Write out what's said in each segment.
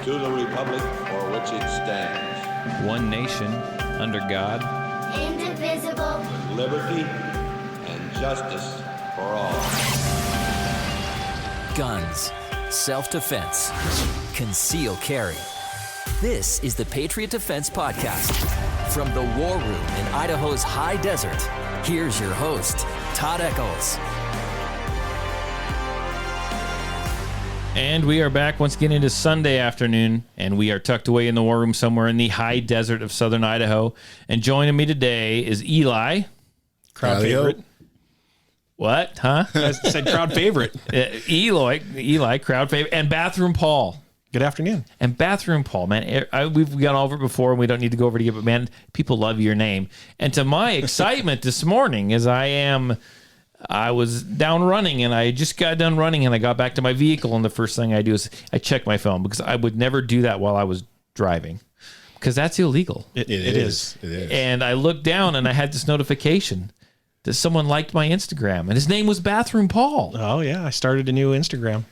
to the republic for which it stands, one nation, under God, indivisible, with liberty and justice for all. Guns, self-defense, concealed carry. This is the Patriot Defense Podcast. From the war room in Idaho's high desert, here's your host, Todd Echols. And we are back once again into Sunday afternoon, and we are tucked away in the war room somewhere in the high desert of southern Idaho. And joining me today is Eli. Crowd favorite. What? Huh? I said crowd favorite. Eli, crowd favorite. And Bathroom Paul. Good afternoon. And Bathroom Paul, man, we've gone over it before, and we don't need to go over it again, but man, people love your name. And to my excitement this morning, as I was down running, and I just got done running, and I got back to my vehicle, and the first thing I do is I check my phone, because I would never do that while I was driving, because that's illegal. It is. And I looked down, and I had this notification that someone liked my Instagram, and his name was Bathroom Paul. Oh yeah, I started a new Instagram.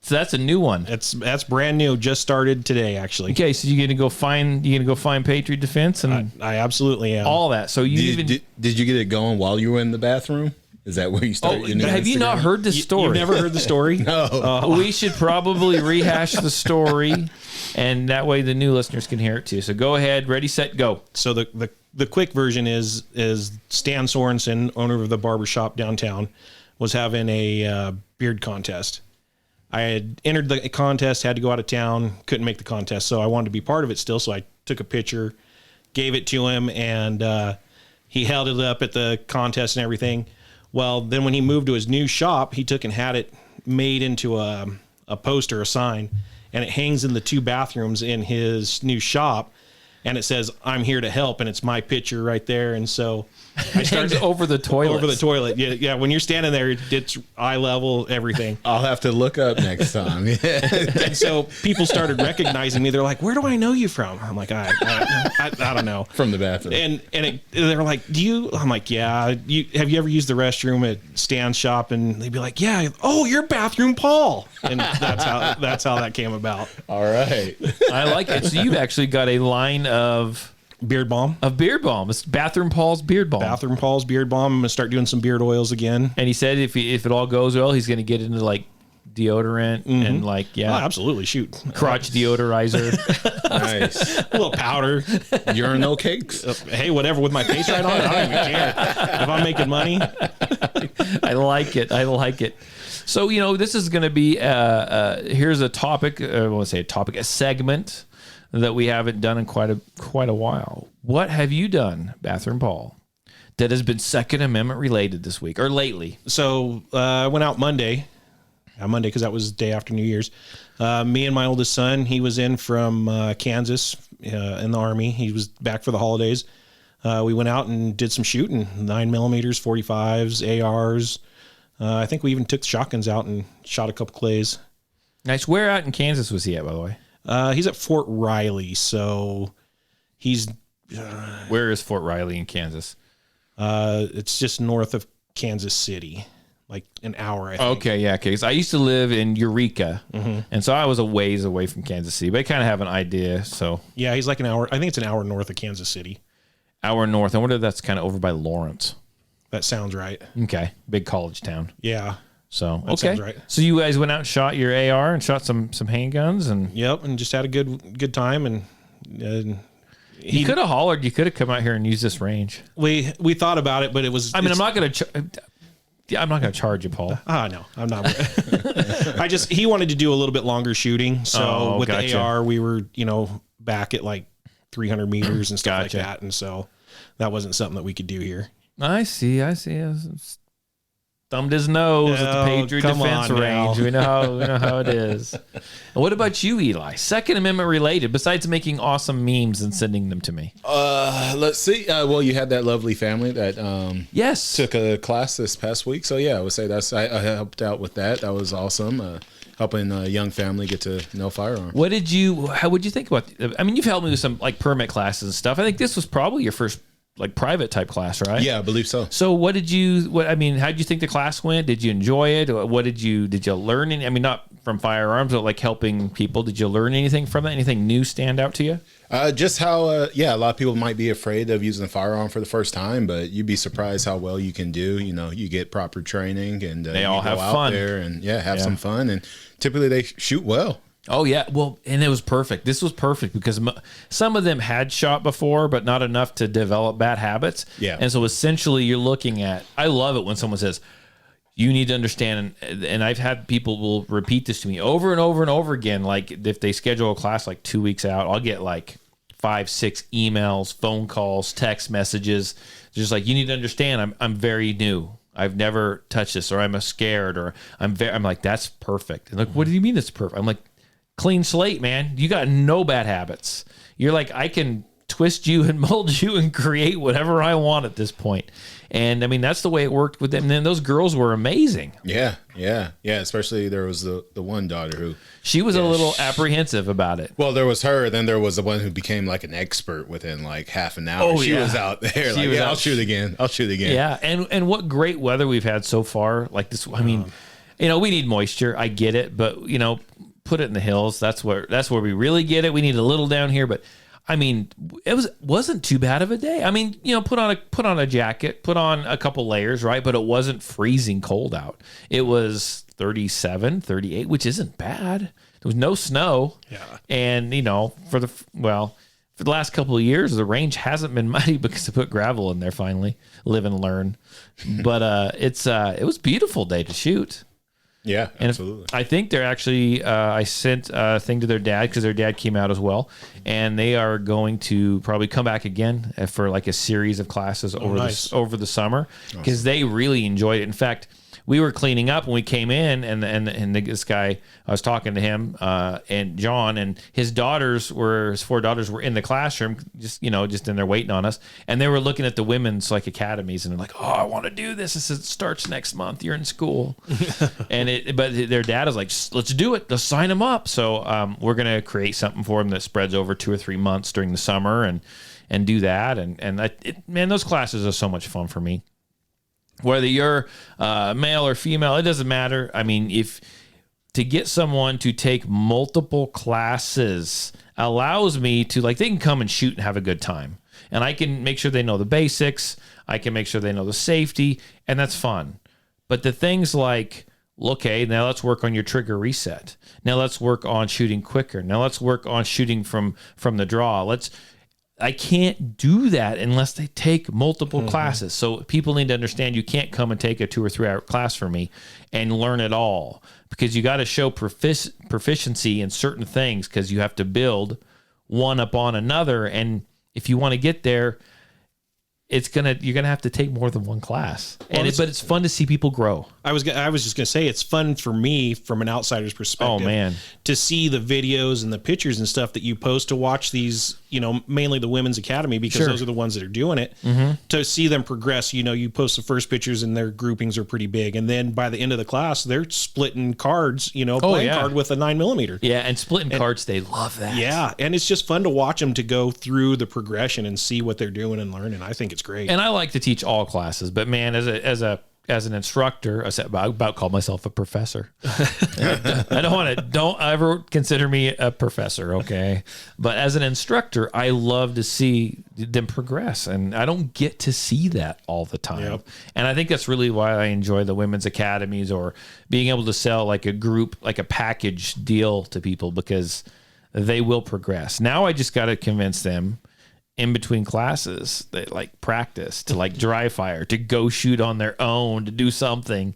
So that's a new one. That's brand new. Just started today, actually. Okay, so you're gonna go find Patriot Defense, and I absolutely am. all that. So did you get it going while you were in the bathroom? Is that where you started? Have you not heard the story? You've never heard the story? No. We should probably rehash the story, and that way the new listeners can hear it too. So go ahead, ready, set, go. So the quick version is Stan Sorensen, owner of the barbershop downtown, was having a beard contest. I had entered the contest, had to go out of town, couldn't make the contest, so I wanted to be part of it still. So I took a picture, gave it to him, and he held it up at the contest and everything. Well, then when he moved to his new shop, he took and had it made into a poster, a sign, and it hangs in the two bathrooms in his new shop. And it says, "I'm here to help," and it's my picture right there. And so I started over the toilet. Over the toilet. Yeah. When you're standing there, it's eye level, everything. I'll have to look up next time. And so people started recognizing me. They're like, "Where do I know you from?" I'm like, I don't know. From the bathroom. And they're like, "Do you?" I'm like, "Yeah." Have you ever used the restroom at Stan's shop? And they'd be like, "Yeah." "Oh, you're Bathroom Paul." And that's how that came about. All right. I like it. So you've actually got a line of beard balm. It's Bathroom Paul's beard balm. Bathroom Paul's beard balm. I'm gonna start doing some beard oils again. And he said if it all goes well, he's gonna get into like deodorant and like Oh, absolutely. Shoot. crotch deodorizer. Nice. A little powder. Urinal cakes. Hey, whatever with my face right on it. I don't even care. If I'm making money. I like it. So, this is going to be, here's a topic, a segment that we haven't done in quite a while. What have you done, Bathroom Paul, that has been Second Amendment related this week or lately? So I went out Monday because that was the day after New Year's. Me and my oldest son, he was in from Kansas in the Army. He was back for the holidays. We went out and did some shooting, 9mm, 45s, ARs. I think we even took shotguns out and shot a couple clays. Nice. Where out in Kansas was he at, by the way? He's at Fort Riley, so he's... Where is Fort Riley in Kansas? It's just north of Kansas City, like an hour, I think. Okay, yeah, because I used to live in Eureka, and so I was a ways away from Kansas City, but I kind of have an idea, so... Yeah, he's like an hour. I think it's an hour north of Kansas City. Hour north. I wonder if that's kind of over by Lawrence. That sounds right. Okay. Big college town. Yeah. So, that sounds right. So you guys went out and shot your AR and shot some handguns and... Yep. And just had a good time. And you could have hollered. You could have come out here and used this range. We thought about it, but it was... I'm not going to charge you, Paul. No, I'm not. He wanted to do a little bit longer shooting. So with the AR, we were, back at like 300 meters and stuff like that. And so that wasn't something that we could do here. I see. Thumbed his nose at the Patriot Defense range. We know how it is. And what about you, Eli? Second Amendment related, besides making awesome memes and sending them to me. Let's see. Well, you had that lovely family that yes took a class this past week. So yeah, I would say I helped out with that. That was awesome. Helping a young family get to know firearms. How would you think about? I mean, you've helped me with some like permit classes and stuff. I think this was probably your first like private type class, right? Yeah, I believe so. So how did you think the class went? Did you enjoy it? What did you learn? I mean, not from firearms, but like helping people. Did you learn anything from that? Anything new stand out to you? Just how, a lot of people might be afraid of using a firearm for the first time, but you'd be surprised how well you can do. You know, you get proper training, and They all you go have out fun. there and have some fun. And typically they shoot well. Oh yeah, well, and it was perfect. This was perfect because some of them had shot before, but not enough to develop bad habits. Yeah. And so essentially, you're looking at. I love it when someone says, "You need to understand," and I've had people will repeat this to me over and over and over again. Like if they schedule a class like 2 weeks out, I'll get like 5-6 emails, phone calls, text messages. Just like, you need to understand, I'm very new. I've never touched this, or I'm scared, or I'm like, that's perfect. And like, what do you mean it's perfect? I'm like, clean slate, man. You got no bad habits. You're like, I can twist you and mold you and create whatever I want at this point. And I mean, that's the way it worked with them. And then those girls were amazing. Yeah. Especially there was the one daughter who, she was a little apprehensive about it. well, there was her, then there was the one who became like an expert within like half an hour. Oh, she yeah. was out there. She Like, was I'll out- shoot again. Yeah, and what great weather we've had so far. Like this, I mean, we need moisture. I get it, but put it in the hills. That's where we really get it. We need a little down here, but I mean, wasn't too bad of a day. I mean, put on a jacket, put on a couple layers, right? But it wasn't freezing cold out. It was 37, 38, which isn't bad. There was no snow. Yeah. And for the last couple of years, the range hasn't been muddy because they put gravel in there finally. Live and learn. But it was a beautiful day to shoot. Yeah, And absolutely. I think they're actually, I sent a thing to their dad because their dad came out as well. And they are going to probably come back again for like a series of classes over the summer because they really enjoyed it. In fact, we were cleaning up when we came in, and this guy, I was talking to him and John, and his 4 daughters were in the classroom, just in there waiting on us, and they were looking at the women's like academies, and they're like, "Oh, I want to do this. This starts next month. You're in school," but their dad is like, "Let's do it. Let's sign them up." So we're gonna create something for them that spreads over 2 or 3 months during the summer, and do that, man, those classes are so much fun for me. Whether you're male or female, it doesn't matter. I mean, if to get someone to take multiple classes allows me to, like, they can come and shoot and have a good time. And I can make sure they know the basics. I can make sure they know the safety, and that's fun. But the things like, okay, now let's work on your trigger reset. Now let's work on shooting quicker. Now let's work on shooting from the draw. I can't do that unless they take multiple classes. So people need to understand you can't come and take a 2 or 3 hour class from me and learn it all, because you got to show proficiency in certain things, because you have to build one upon another. And if you want to get there, you're gonna have to take more than one class. But it's fun to see people grow. I was just gonna say, it's fun for me from an outsider's perspective. Oh, man. To see the videos and the pictures and stuff that you post, to watch these, mainly the Women's Academy, because those are the ones that are doing it. Mm-hmm. To see them progress, you post the first pictures and their groupings are pretty big, and then by the end of the class, they're splitting cards, playing card with a 9mm. Yeah, and splitting cards, they love that. Yeah, and it's just fun to watch them to go through the progression and see what they're doing and learning. I think it's great. And I like to teach all classes, but man, as an instructor, I about call myself a professor. Don't ever consider me a professor, okay? But as an instructor, I love to see them progress, and I don't get to see that all the time. Yep. And I think that's really why I enjoy the women's academies, or being able to sell like a group, like a package deal to people, because they will progress. Now I just got to convince them in between classes, they like practice to like dry fire, to go shoot on their own, to do something.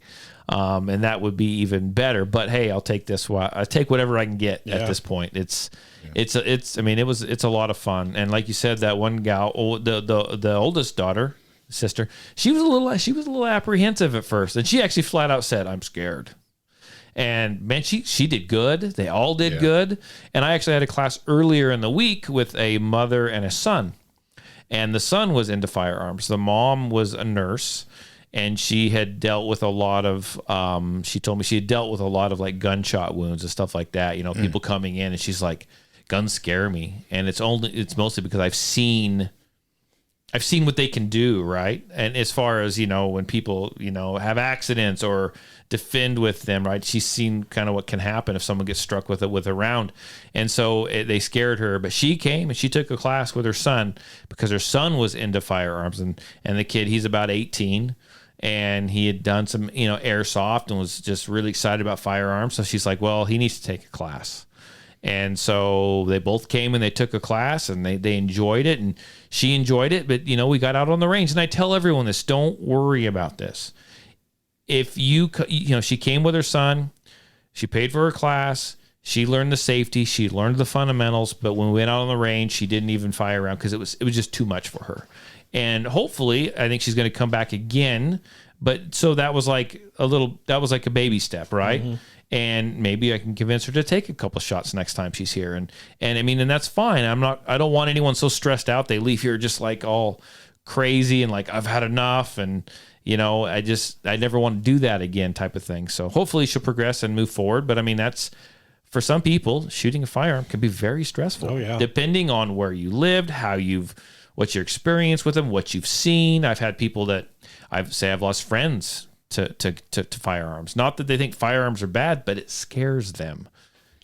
And that would be even better. But hey, I'll take this. I take whatever I can get at this point. It's a lot of fun. And like you said, that one gal, the oldest daughter, sister, she was a little apprehensive at first, and she actually flat out said, "I'm scared." And man, she did good. They all did good. And I actually had a class earlier in the week with a mother and a son. And the son was into firearms. The mom was a nurse, and she had dealt with a lot of, she told me she had dealt with a lot of like gunshot wounds and stuff like that. People coming in, and she's like, guns scare me. And it's mostly because I've seen I've seen what they can do, right? And as far as, when people, have accidents or defend with them, right? She's seen kind of what can happen if someone gets struck with a round. And so they scared her, but she came and she took a class with her son because her son was into firearms, and the kid, he's about 18, and he had done some, airsoft and was just really excited about firearms. So she's like, well, he needs to take a class. And so they both came and they took a class, and they enjoyed it, and she enjoyed it. But, we got out on the range, and I tell everyone this, don't worry about this. If she came with her son, she paid for her class, she learned the safety, she learned the fundamentals, but when we went out on the range, she didn't even fire around because it was just too much for her. And hopefully, I think she's going to come back again. But so that was like a baby step, right? Mm-hmm. And maybe I can convince her to take a couple shots next time she's here. And that's fine. I don't want anyone so stressed out they leave here just like all crazy and like, I've had enough. And, I never want to do that again type of thing. So hopefully she'll progress and move forward. But that's, for some people, shooting a firearm can be very stressful. Oh, yeah. Depending on where you lived, what's your experience with them, what you've seen. I've had people that I've lost friends to firearms. Not that they think firearms are bad, but it scares them.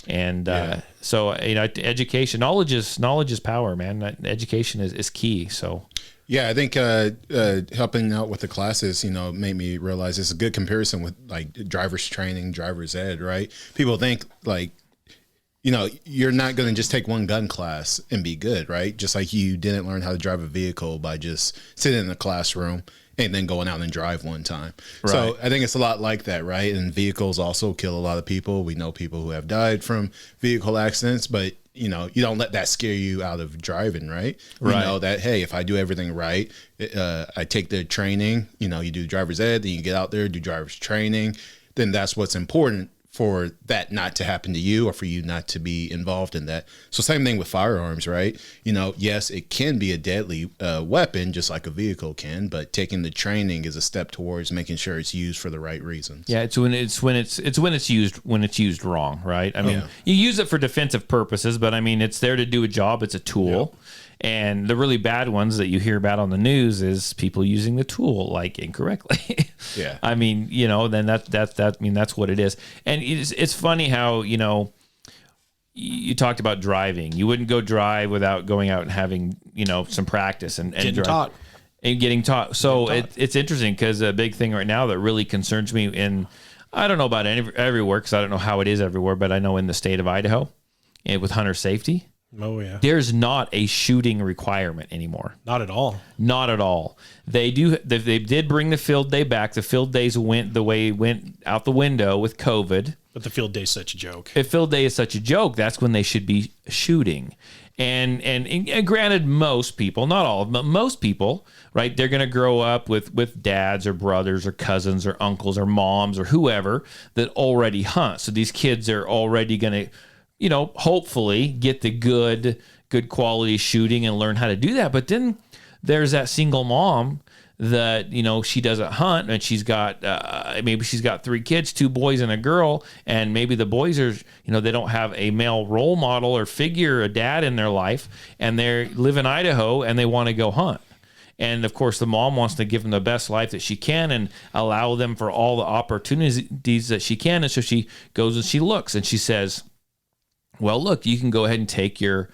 And so education, knowledge is power, man. Education is key. So yeah, I think helping out with the classes, made me realize it's a good comparison with like driver's training, driver's ed, right? People think like, you're not going to just take one gun class and be good, right? Just like you didn't learn how to drive a vehicle by just sitting in the classroom and then going out and drive one time. Right. So I think it's a lot like that, right? And vehicles also kill a lot of people. We know people who have died from vehicle accidents, but you don't let that scare you out of driving, right? You know that, hey, if I do everything right, I take the training, you do driver's ed, then you get out there, do driver's training, then that's what's important for that not to happen to you or for you not to be involved in that. So same thing with firearms, right? Yes, it can be a deadly weapon just like a vehicle can, but taking the training is a step towards making sure it's used for the right reasons. Yeah, it's when it's used wrong, right? You use it for defensive purposes, but it's there to do a job. It's a tool. Yeah. And the really bad ones that you hear about on the news is people using the tool like incorrectly. Yeah. Then that's what it is. And it's funny how, you talked about driving. You wouldn't go drive without going out and having, some practice and getting taught. And getting taught. So it's interesting because a big thing right now that really concerns me I don't know about everywhere because I don't know how it is everywhere, but I know in the state of Idaho with hunter safety. Oh yeah. There's not a shooting requirement anymore. Not at all. Not at all. They did bring the field day back. The field days went out the window with COVID. But the field day is such a joke. If field day is such a joke, that's when they should be shooting. And granted, most people, not all of them, but most people, right? They're going to grow up with dads or brothers or cousins or uncles or moms or whoever that already hunt. So these kids are already going to, hopefully get the good quality shooting and learn how to do that. But then there's that single mom that, she doesn't hunt and she's got, maybe she's got 3 kids, 2 boys and a girl. And maybe the boys are, they don't have a male role model or figure, a dad in their life. And they live in Idaho and they want to go hunt. And of course, the mom wants to give them the best life that she can and allow them for all the opportunities that she can. And so she goes and she looks and she says, well, look, you can go ahead and take your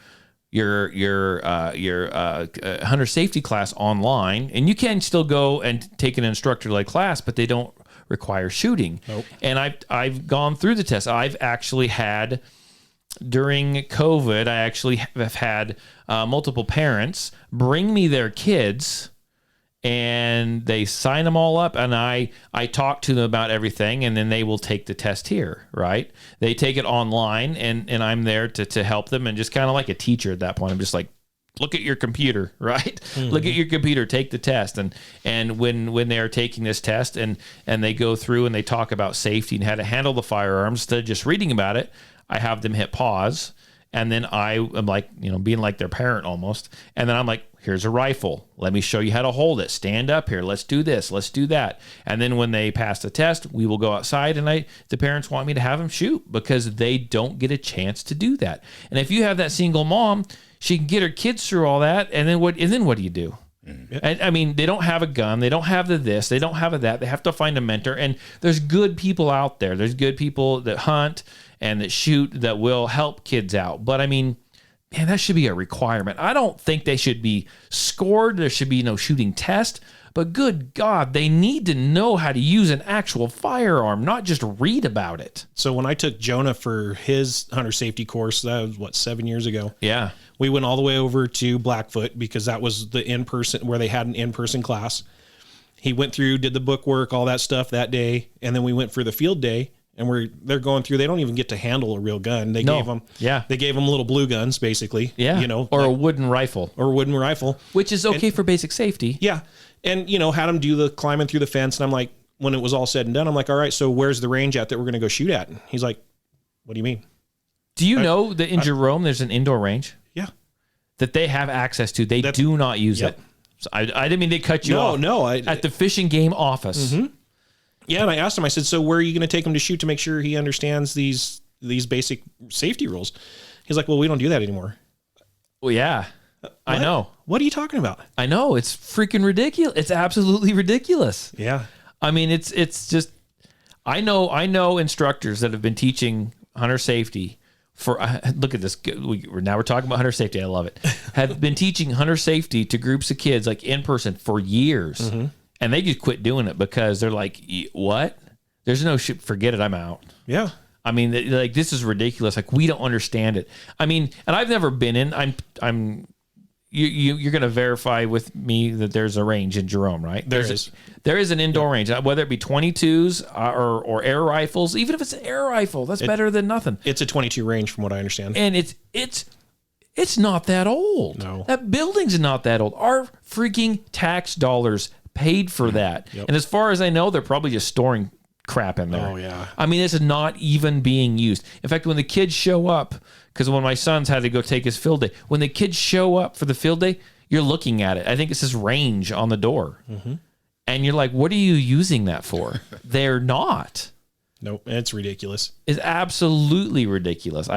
hunter safety class online, and you can still go and take an instructor-led class, but they don't require shooting. Nope. And I've gone through the test. I've actually had, during COVID, I actually have had multiple parents bring me their kids, and they sign them all up, and I talk to them about everything, and then they will take the test here, right? They take it online, and I'm there to help them, and just kind of like a teacher at that point. I'm just like, look at your computer, right? Mm-hmm. Look at your computer, take the test. And when they're taking this test, and they go through and they talk about safety and how to handle the firearms, instead of just reading about it, I have them hit pause, and then I am like, being like their parent almost, and then I'm like, here's a rifle. Let me show you how to hold it. Stand up here. Let's do this. Let's do that. And then when they pass the test, we will go outside, and the parents want me to have them shoot because they don't get a chance to do that. And if you have that single mom, she can get her kids through all that, and then what do you do? And I mean, they don't have a gun. They don't have the this. They don't have a that. They have to find a mentor. And there's good people out there. There's good people that hunt and that shoot that will help kids out. But I mean, man, that should be a requirement. I don't think they should be scored. There should be no shooting test. But good God, they need to know how to use an actual firearm, not just read about it. So when I took Jonah for his hunter safety course, that was 7 years ago. Yeah. We went all the way over to Blackfoot because that was the in-person where they had an in-person class. He went through, did the book work, all that stuff that day. And then we went for the field day and they're going through, they don't even get to handle a real gun. They gave them little blue guns basically. Yeah. Or a wooden rifle. Which is okay for basic safety. Yeah. And, had them do the climbing through the fence. And I'm like, when it was all said and done, I'm like, all right, so where's the range at that we're going to go shoot at? And he's like, what do you mean? Do you know that in Jerome, there's an indoor range? Yeah. That they have access to. They do not use it. So I didn't mean to cut you off. No. At the Fish and Game office. Mm-hmm. Yeah. And I asked him, I said, so where are you going to take him to shoot to make sure he understands these basic safety rules? He's like, well, we don't do that anymore. Well, yeah. I know. What are you talking about? I know. It's freaking ridiculous. It's absolutely ridiculous. Yeah. I mean, it's just, I know instructors that have been teaching hunter safety for, look at this. Now we're talking about hunter safety. I love it. Have been teaching hunter safety to groups of kids like in person for years. Mm-hmm. And they just quit doing it because they're like, what? There's no shit. Forget it. I'm out. Yeah. I mean, like, this is ridiculous. Like, we don't understand it. I mean, and I've never been in, you're going to verify with me that there's a range in Jerome, right? There is an indoor range, whether it be 22s or air rifles. Even if it's an air rifle, that's better than nothing. It's a 22 range from what I understand. And it's not that old. No. That building's not that old. Our freaking tax dollars paid for that. Yep. And as far as I know, they're probably just storing crap in there. Oh, yeah. I mean, this is not even being used. In fact, when the kids show up, because when my sons had to go take his field day, when the kids show up for the field day, you're looking at it. I think it says range on the door. Mm-hmm. And you're like, what are you using that for? They're not. Nope. It's ridiculous. It's absolutely ridiculous.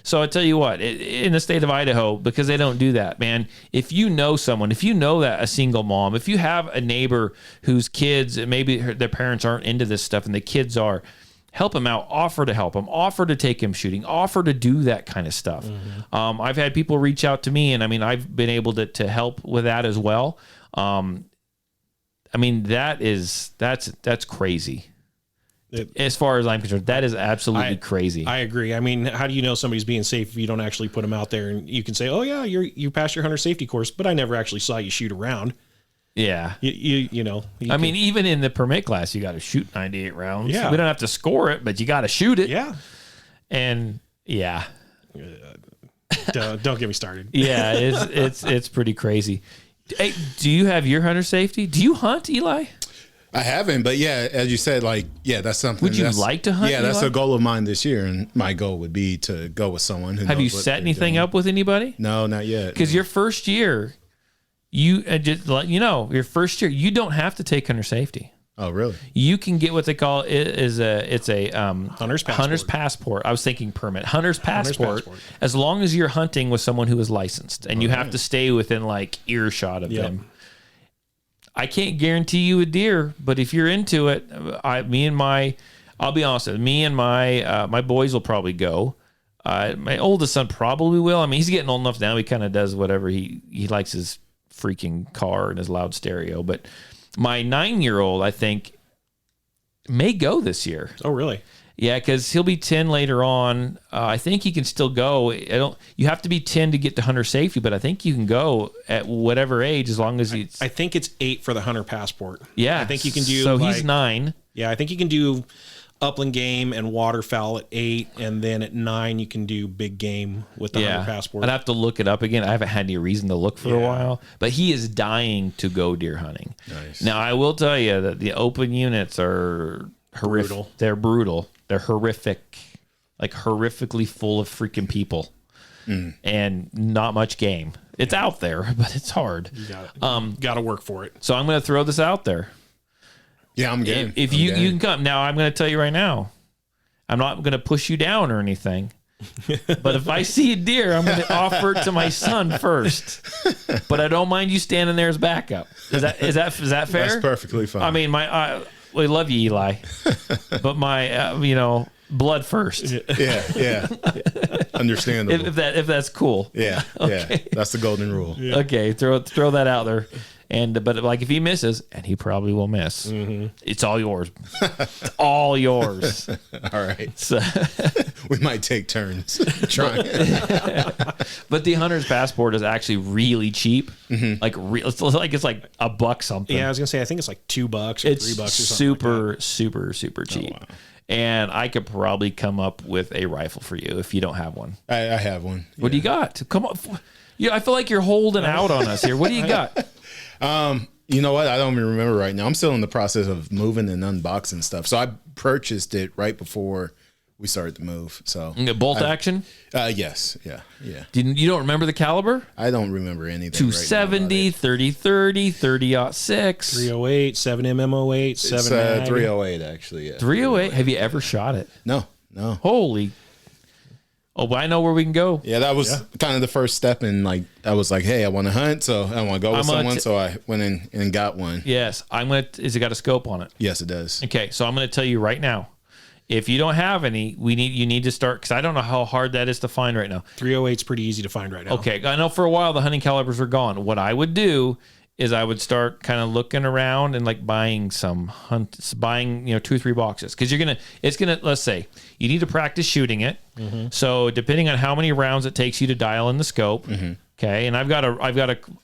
So I tell you what, in the state of Idaho, because they don't do that, man, if you know someone, if you know that a single mom, if you have a neighbor whose kids, maybe their parents aren't into this stuff and the kids are, help them out, offer to help them, offer to take him shooting, offer to do that kind of stuff. Mm-hmm. I've had people reach out to me, and I mean, I've been able to help with that as well. I mean, that's crazy. As far as I'm concerned, that is absolutely crazy. I agree. I mean, how do you know somebody's being safe if you don't actually put them out there? And you can say, oh yeah, you passed your hunter safety course, but I never actually saw you shoot around. Yeah. I mean, even in the permit class, you got to shoot 98 rounds. Yeah. We don't have to score it, but you got to shoot it. Yeah. And yeah. Don't get me started. Yeah, it's pretty crazy. Hey, do you have your hunter safety? Do you hunt, Eli? I haven't, but yeah, as you said, that's something. Would you like to hunt? Yeah, that's Eli? a goal of mine this year, and my goal would be to go with someone who. Have you set anything up with anybody? No, not yet. Because your first year, just let you know, your first year, you don't have to take hunter safety. Oh, really? You can get what they call it's a hunter's passport. I was thinking permit. Hunter's passport. As long as you're hunting with someone who is licensed, and you have to stay within like earshot of them. I can't guarantee you a deer, but if you're into it, I'll be honest with you, me and my boys will probably go. My oldest son probably will. I mean, he's getting old enough now. He kind of does whatever he likes, his freaking car and his loud stereo. But my 9-year-old, I think, may go this year. Oh, really? Yeah, because he'll be 10 later on. I think he can still go. You have to be 10 to get to hunter safety, but I think you can go at whatever age as long as it's. I think it's 8 for the hunter passport. Yeah, I think you can do. So he's 9. Yeah, I think you can do upland game and waterfowl at 8, and then at 9 you can do big game with the hunter passport. I'd have to look it up again. I haven't had any reason to look for a while, but he is dying to go deer hunting. Nice. Now I will tell you that the open units are horrific. Brutal. They're brutal. They're horrific, like horrifically full of freaking people, and not much game. It's out there, but it's hard. You got to work for it. So I'm going to throw this out there. Yeah, I'm game. If you can come now, I'm going to tell you right now, I'm not going to push you down or anything. But if I see a deer, I'm going to offer it to my son first. But I don't mind you standing there as backup. Is that fair? That's perfectly fine. I mean, we love you, Eli, but my blood first. yeah. Understandable. If that's cool. Yeah. That's the golden rule. Yeah. Okay, throw that out there. But like if he misses, and he probably will miss, it's all yours. It's all yours. All right. So, We might take turns trying. but the hunter's passport is actually really cheap. Like it's like $1 something. Yeah, I was gonna say I think it's like $2 or It's $3 or something. super cheap. wow. And I could probably come up with a rifle for you if you don't have one. I have one. What do you got? Come on. Yeah, I feel like you're holding out on us here. What do you got? You know what? I don't even remember right now. I'm still in the process of moving and unboxing stuff. So I purchased it right before we started to move. So Bolt action? Yes. Yeah. You don't remember the caliber? I don't remember anything. 270, 30-30, 30-06. 308, 7mm08, It's 790. 308 actually. Yeah. 308. Have you ever shot it? No. Holy. Oh, but I know where we can go. Yeah, that was kind of the first step in I was like, hey, I want to hunt, so I want to go with someone. So I went in and got one. Yes. Is it got a scope on it? Yes, it does. Okay, so I'm going to tell you right now. If you don't have any, you need to start, because I don't know how hard that is to find right now. 308's pretty easy to find right now. Okay, I know for a while the hunting calibers were gone. What I would do is I would start kind of looking around and buying 2 or 3 boxes, because let's say you need to practice shooting it. So depending on how many rounds it takes you to dial in the scope. Okay, and I've got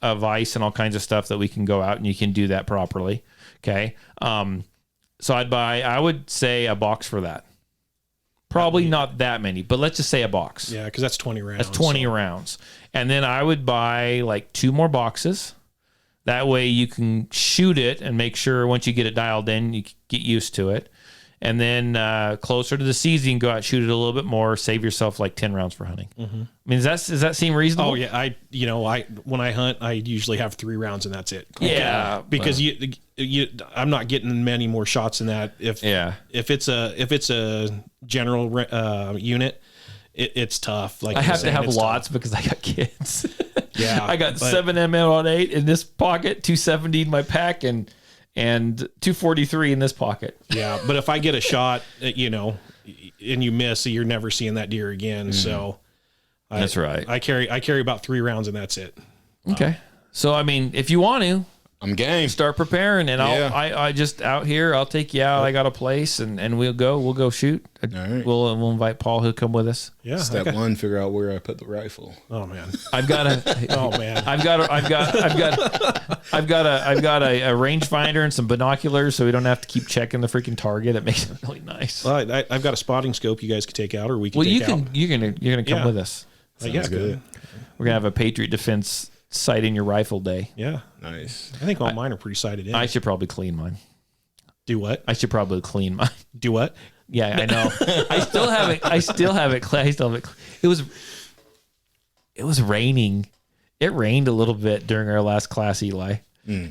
a vise and all kinds of stuff that we can go out and you can do that properly. Okay, so I would say a box for that. Probably not that many, but let's just say a box. Yeah, because that's 20 rounds. That's 20 rounds. And then I would buy 2 more boxes. That way you can shoot it and make sure once you get it dialed in, you get used to it. And then closer to the season, go out, shoot it a little bit more, save yourself 10 rounds for hunting. I mean, does that seem reasonable? Oh yeah, when I hunt, I usually have 3 rounds and that's it. Yeah, because I'm not getting many more shots than that. If it's a general unit, it's tough. I have to have lots because I got kids. Yeah, I got 7mm08 in this pocket, 270 in my pack, and 243 in this pocket. Yeah, but if I get a shot, and you miss, you're never seeing that deer again. So that's right. I carry about 3 rounds and that's it. Okay. So I mean, if you want to, I'm game. start preparing, and I just out here, I'll take you out. I got a place, and we'll go shoot. All right. We'll invite Paul, who'll come with us. Yeah. Step 1, figure out where I put the rifle. Oh man. I've got a rangefinder and some binoculars, so we don't have to keep checking the freaking target. It makes it really nice. Well, I've got a spotting scope you guys could take out, or we can. You're gonna come with us. Yeah, good. We're gonna have a Patriot Defense sight in your rifle day. Yeah. Nice. I think all mine are pretty sighted in. I should probably clean mine. Do what? I should probably clean mine. Do what? Yeah, I know. I still have it. It was raining. It rained a little bit during our last class, Eli.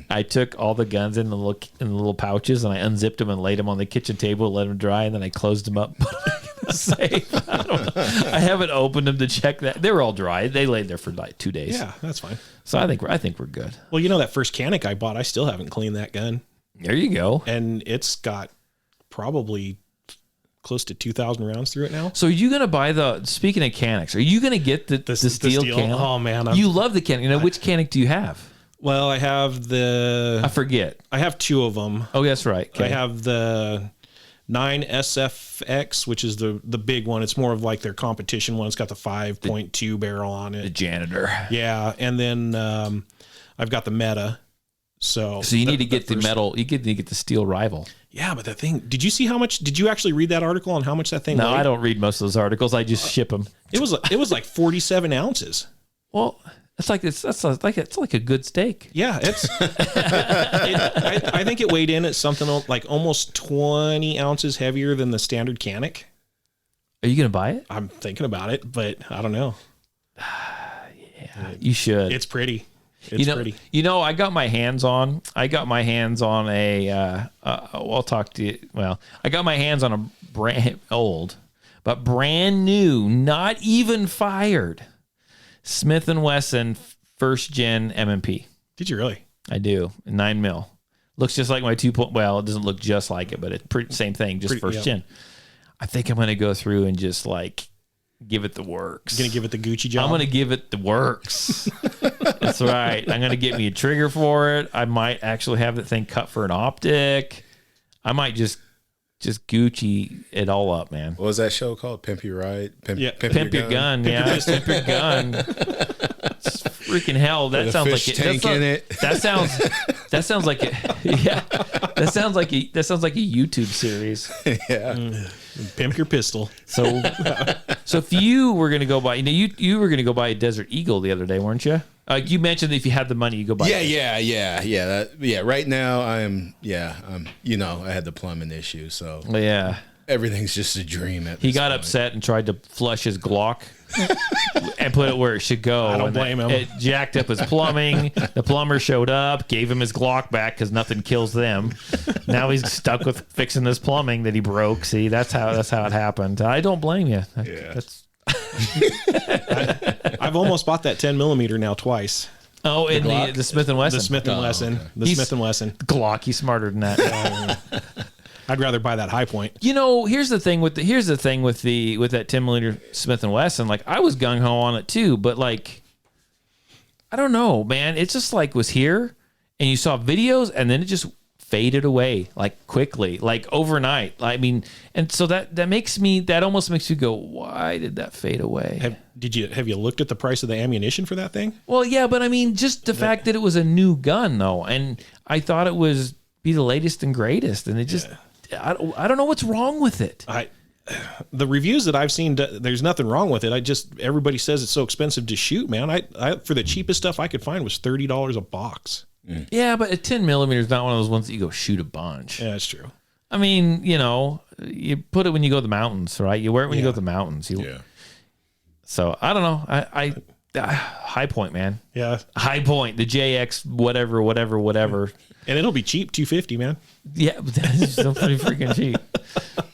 I took all the guns in the little pouches and I unzipped them and laid them on the kitchen table, let them dry, and then I closed them up. Safe. I haven't opened them to check that. They were all dry. They laid there for 2 days. Yeah, that's fine. So I think we're good. Well, that first Canic I bought, I still haven't cleaned that gun. There you go. And it's got probably close to 2,000 rounds through it now. So are you going to buy speaking of Canics, are you going to get the steel can? Oh man. You love the Canic. Which Canic do you have? Well, I have I forget. I have 2 of them. Oh, that's right. Okay. I have the 9SFX, which is the big one. It's more of their competition one. It's got the 5.2 barrel on it. The janitor. Yeah, and then I've got the Meta. So you need to get the metal. You need to get the steel rival. Yeah, but the thing. Did you see how much? Did you actually read that article on how much that thing? No, weighed? I don't read most of those articles. I just ship them. It was like 47 ounces. Well, it's like a good steak. Yeah, it's. I think it weighed in at something like almost 20 ounces heavier than the standard Canic. Are you gonna buy it? I'm thinking about it, but I don't know. Yeah, you should. It's pretty. It's pretty. I got my hands on a. I'll talk to you. Well, I got my hands on a brand old, but brand new, not even fired. Smith & Wesson first gen M&P. Did you really? I do. 9 mil. Looks just like my 2 point. Well, it doesn't look just like it, but it's pretty same thing, just first gen. I think I'm going to go through and just like give it the works. You're going to give it the Gucci job? I'm going to give it the works. That's right. I'm going to get me a trigger for it. I might actually have the thing cut for an optic. I might just Gucci it all up, man. What was that show called? Pimp Your Ride? Pimp Your Gun. Yeah, Pimp Your Gun. It's freaking hell. That sounds like it. Tank in it. That sounds like it. Yeah. That sounds like a YouTube series. Yeah. Pimp Your Pistol. So if you were gonna go buy, you were gonna go buy a Desert Eagle the other day, weren't you? You mentioned that if you had the money, you go buy. Yeah. Right now, I had the plumbing issue, so Yeah. everything's just a dream. He got upset and tried to flush his Glock and put it where it should go. I don't And blame him. It jacked up his plumbing. The plumber showed up, gave him his Glock back because nothing kills them. Now he's stuck with fixing this plumbing that he broke. See, that's how it happened. I don't blame you. Yeah. I've almost bought that 10 millimeter now twice. Oh, in the Smith & Wesson. The Smith & Wesson. Okay. The Smith & Wesson. Glock. He's smarter than that. I'd rather buy that high point. Here's the thing with that 10 millimeter Smith & Wesson. Like, I was gung ho on it too, but like, I don't know, man. It's just like was here, and you saw videos, and then it just faded away like quickly, like overnight. I mean, and so that almost makes you go, why did that fade away? Have you looked at the price of the ammunition for that thing? Well, yeah, but I mean, just the fact that it was a new gun though, and I thought it was be the latest and greatest, and it just. I don't know what's wrong with it. The reviews that I've seen, there's nothing wrong with it. Everybody says it's so expensive to shoot, man. I for the cheapest stuff I could find was $30 a box. Yeah, but a 10 millimeter is not one of those ones that you go shoot a bunch. Yeah, that's true. I mean, you put it when you go to the mountains, right? You wear it when you go to the mountains. So I don't know. I High Point, man. Yeah. High Point, the JX, whatever. And it'll be cheap, $250, man. Yeah, but that is still pretty freaking cheap.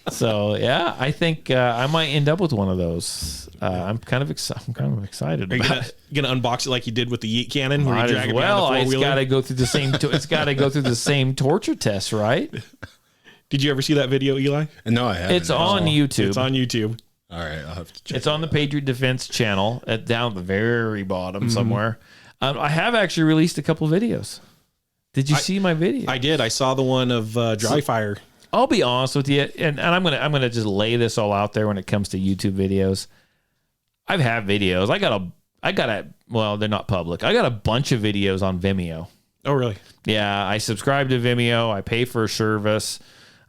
So yeah, I think I might end up with one of those. I'm kind of excited. Are you about gonna unbox it like you did with the Yeet cannon? Where Might you drag as it down the it's four-wheeler? got to go through the same. It's got to go through the same torture test, right? Did you ever see that video, Eli? No, I haven't. It's on YouTube. It's on YouTube. All right, I'll have to check. It's on the Patriot Defense channel, down at the very bottom somewhere. I have actually released a couple videos. Did you see my video? I did. I saw the one of dry fire. I'll be honest with you, and I'm gonna just lay this all out there when it comes to YouTube videos. I've had videos. I got a. Well, they're not public. I got a bunch of videos on Vimeo. Oh, really? Yeah, I subscribe to Vimeo. I pay for a service.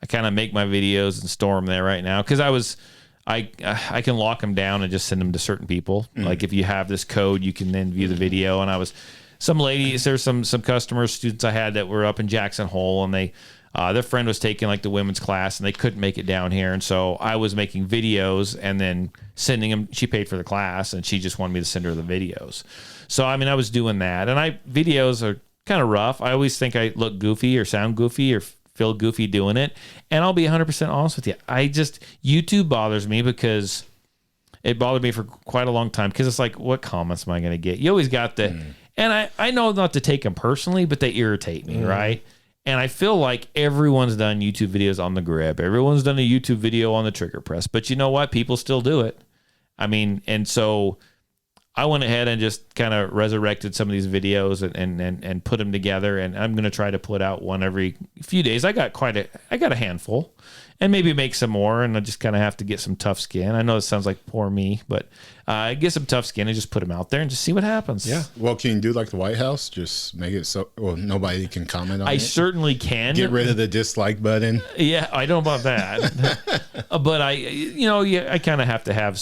I kind of make my videos and store them there right now because I can lock them down and just send them to certain people. Like if you have this code, you can then view the video. And there's some customers, students I had that were up in Jackson Hole, and their friend was taking like the women's class and they couldn't make it down here. And so I was making videos and then sending them. She paid for the class and she just wanted me to send her the videos. So, I mean, I was doing that, and videos are kind of rough. I always think I look goofy or sound goofy or feel goofy doing it. And I'll be 100% honest with you. YouTube bothers me because it bothered me for quite a long time because it's like, what comments am I going to get? You always got and I know not to take them personally, but they irritate me, right? And I feel like everyone's done YouTube videos on the grip. Everyone's done a YouTube video on the trigger press. But you know what? People still do it. I mean, and so I went ahead and just kind of resurrected some of these videos and put them together. And I'm going to try to put out one every few days. I got a handful, and maybe make some more. And I just kind of have to get some tough skin. I know it sounds like poor me, but get some tough skin and just put them out there and just see what happens. Yeah. Well, can you do like the White House? Just make it so nobody can comment on it. I certainly can. Get rid of the dislike button. Yeah, I know about that. But I kind of have to have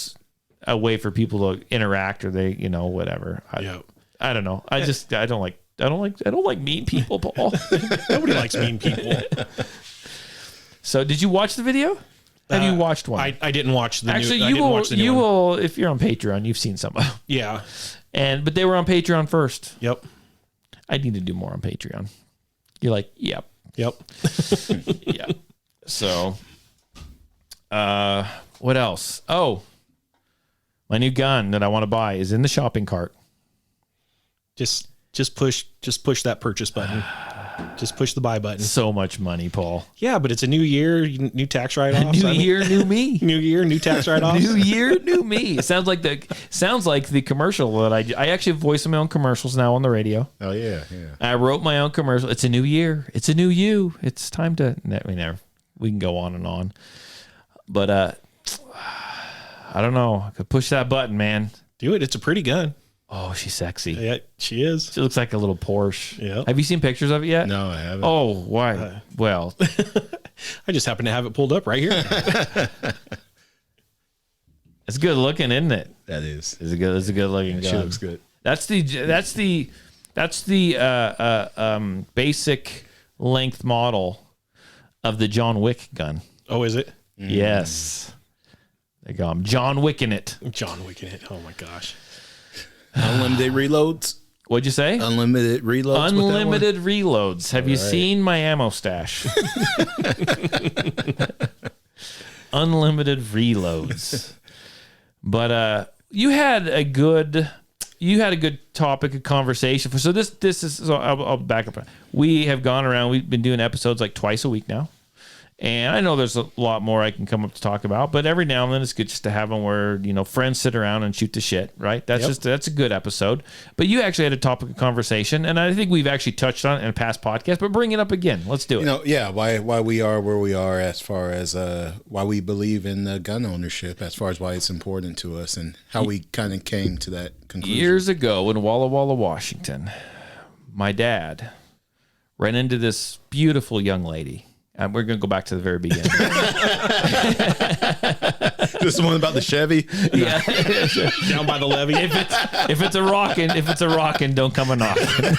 a way for people to interact, or they, whatever. I don't know. I don't like mean people, Paul. Nobody likes mean people. So, did you watch the video? Have you watched one? I didn't watch the Actually, new. you will. If you're on Patreon, you've seen some of them. Yeah. But they were on Patreon first. Yep. I need to do more on Patreon. You're like, yep. Yep. Yeah. So, What else? Oh, my new gun that I want to buy is in the shopping cart. Just push that purchase button. Just push the buy button. So much money, Paul. Yeah, but it's a new year, new tax write-offs. New year, new me. New year, new tax write-offs. New year, new me. It sounds like the commercial that I actually voice my own commercials now on the radio. Oh yeah. I wrote my own commercial. It's a new year. It's a new you. It's time to. We can go on and on, but I don't know. I could push that button, man. Do it. It's a pretty gun. Oh, she's sexy. Yeah, she is. She looks like a little Porsche. Yeah. Have you seen pictures of it yet? No, I haven't. Oh, why? Well, I just happen to have it pulled up right here. it's good looking, isn't it? That is. It's a good looking gun. She looks good. That's the basic length model of the John Wick gun. Oh, is it? Yes. They go, I'm John Wicking it. John Wick in it. Oh my gosh. Unlimited reloads. What'd you say? Unlimited reloads. Unlimited reloads. Have you seen my ammo stash? Unlimited reloads. But you had a good topic of conversation. So this is, so I'll back up. We have gone around. We've been doing episodes like twice a week now. And I know there's a lot more I can come up to talk about, but every now and then it's good just to have them where, friends sit around and shoot the shit, right? That's a good episode. But you actually had a topic of conversation, and I think we've actually touched on it in a past podcast, but bring it up again. Let's do it. Why we are where we are as far as why we believe in gun ownership, as far as why it's important to us and how we kind of came to that conclusion. Years ago in Walla Walla, Washington, my dad ran into this beautiful young lady. We're going to go back to the very beginning. This is the one about the Chevy? Yeah. Down by the levee. If it's a rockin', don't come a knockin'.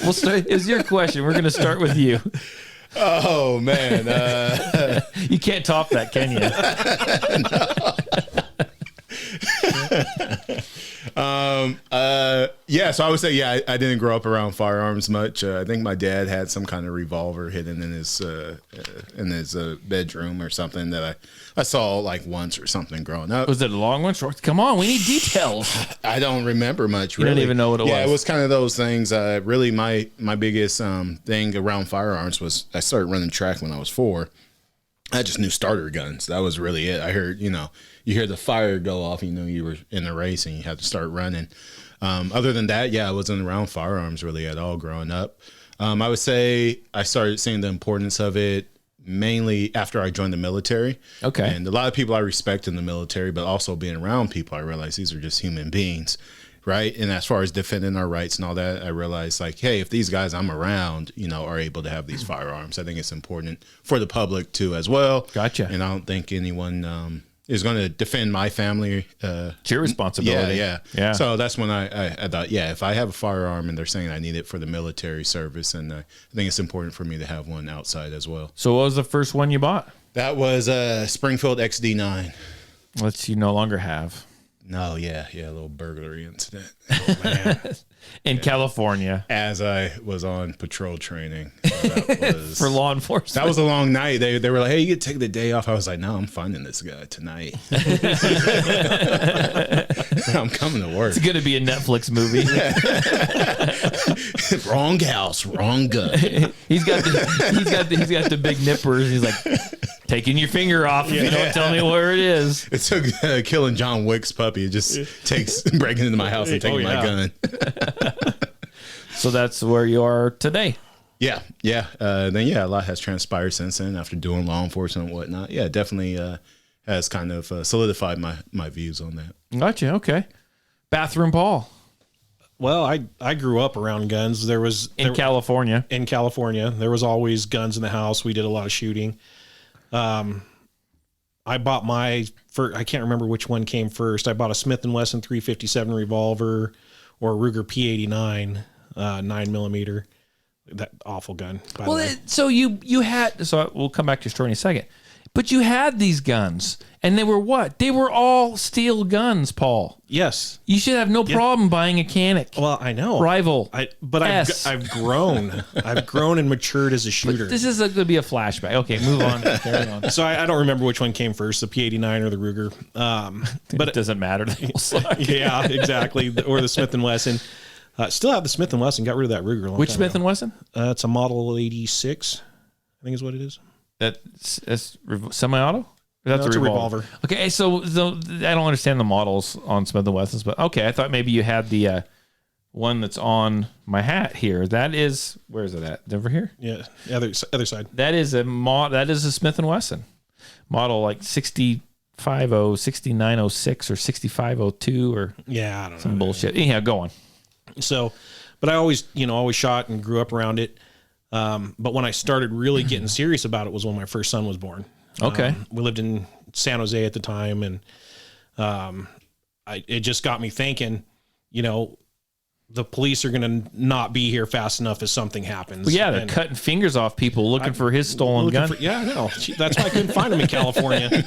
We'll start. Is your question? We're going to start with you. Oh, man. You can't top that, can you? So I would say, I didn't grow up around firearms much. I think my dad had some kind of revolver hidden in his bedroom or something that I saw like once or something growing up. Was it a long one? Short? Come on, we need details. I don't remember much. You really. don't even know what it was. Yeah, it was kind of those things. Really, my biggest thing around firearms was I started running track when I was 4. I just knew starter guns. That was really it. I heard, you hear the fire go off, you were in the race and you had to start running. Other than that, I wasn't around firearms really at all growing up. I would say I started seeing the importance of it mainly after I joined the military. Okay. And a lot of people I respect in the military, but also being around people, I realized these are just human beings. Right. And as far as defending our rights and all that, I realized like, hey, if these guys I'm around, are able to have these firearms, I think it's important for the public too as well. Gotcha. And I don't think anyone is going to defend my family. It's your responsibility. Yeah. So that's when I thought, if I have a firearm and they're saying I need it for the military service, and I think it's important for me to have one outside as well. So what was the first one you bought? That was a Springfield XD9. Which you no longer have. No, a little burglary incident. Oh, man. In California. As I was on patrol training. So that was, for law enforcement. That was a long night. They were like, hey, you get to take the day off. I was like, no, I'm finding this guy tonight. I'm coming to work. It's going to be a Netflix movie. Wrong house, wrong gun. He's got the big nippers. He's like, taking your finger off if you don't tell me where it is. It took killing John Wick's puppy. It just takes breaking into my house and taking my gun. So that's where you are today. Yeah. Then a lot has transpired since then after doing law enforcement and whatnot. Yeah, definitely has kind of solidified my views on that. Gotcha. Okay. Bathroom Paul. Well, I grew up around guns. In California. In California, there was always guns in the house. We did a lot of shooting. I bought I can't remember which one came first. I bought a Smith & Wesson 357 revolver or a Ruger P89 9mm. That awful gun. By the way. So you had. So we'll come back to your story in a second. But you had these guns, and they were what? They were all steel guns, Paul. Yes. You should have no problem buying a Canic. Well, I know. Rival. But S. I've grown. I've grown and matured as a shooter. This is going to be a flashback. Okay, move on. Carry on. So I don't remember which one came first, the P89 or the Ruger. But it doesn't matter. They all suck. Yeah, exactly. Or the Smith & Wesson. Still have the Smith & Wesson. Got rid of that Ruger a long Which time Smith ago. & Wesson? It's a Model 86, I think is what it is. That's semi-auto? That's No, it's a a revolver. revolver. Okay, so I don't understand the models on Smith & Wessons, but okay, I thought maybe you had the one that's on my hat here. That is, where is it at? Over here? Yeah, other side. That is a Smith & Wesson model, like 6550, 6906 or 6502 or Yeah, I don't know. some bullshit. Anyhow, go on. So, but I always shot and grew up around it. But when I started really getting serious about it was when my first son was born. Okay. We lived in San Jose at the time, and it just got me thinking, the police are going to not be here fast enough if something happens. Well, yeah, they're And cutting fingers off people looking for his stolen gun. yeah, I know. That's why I couldn't find him in California.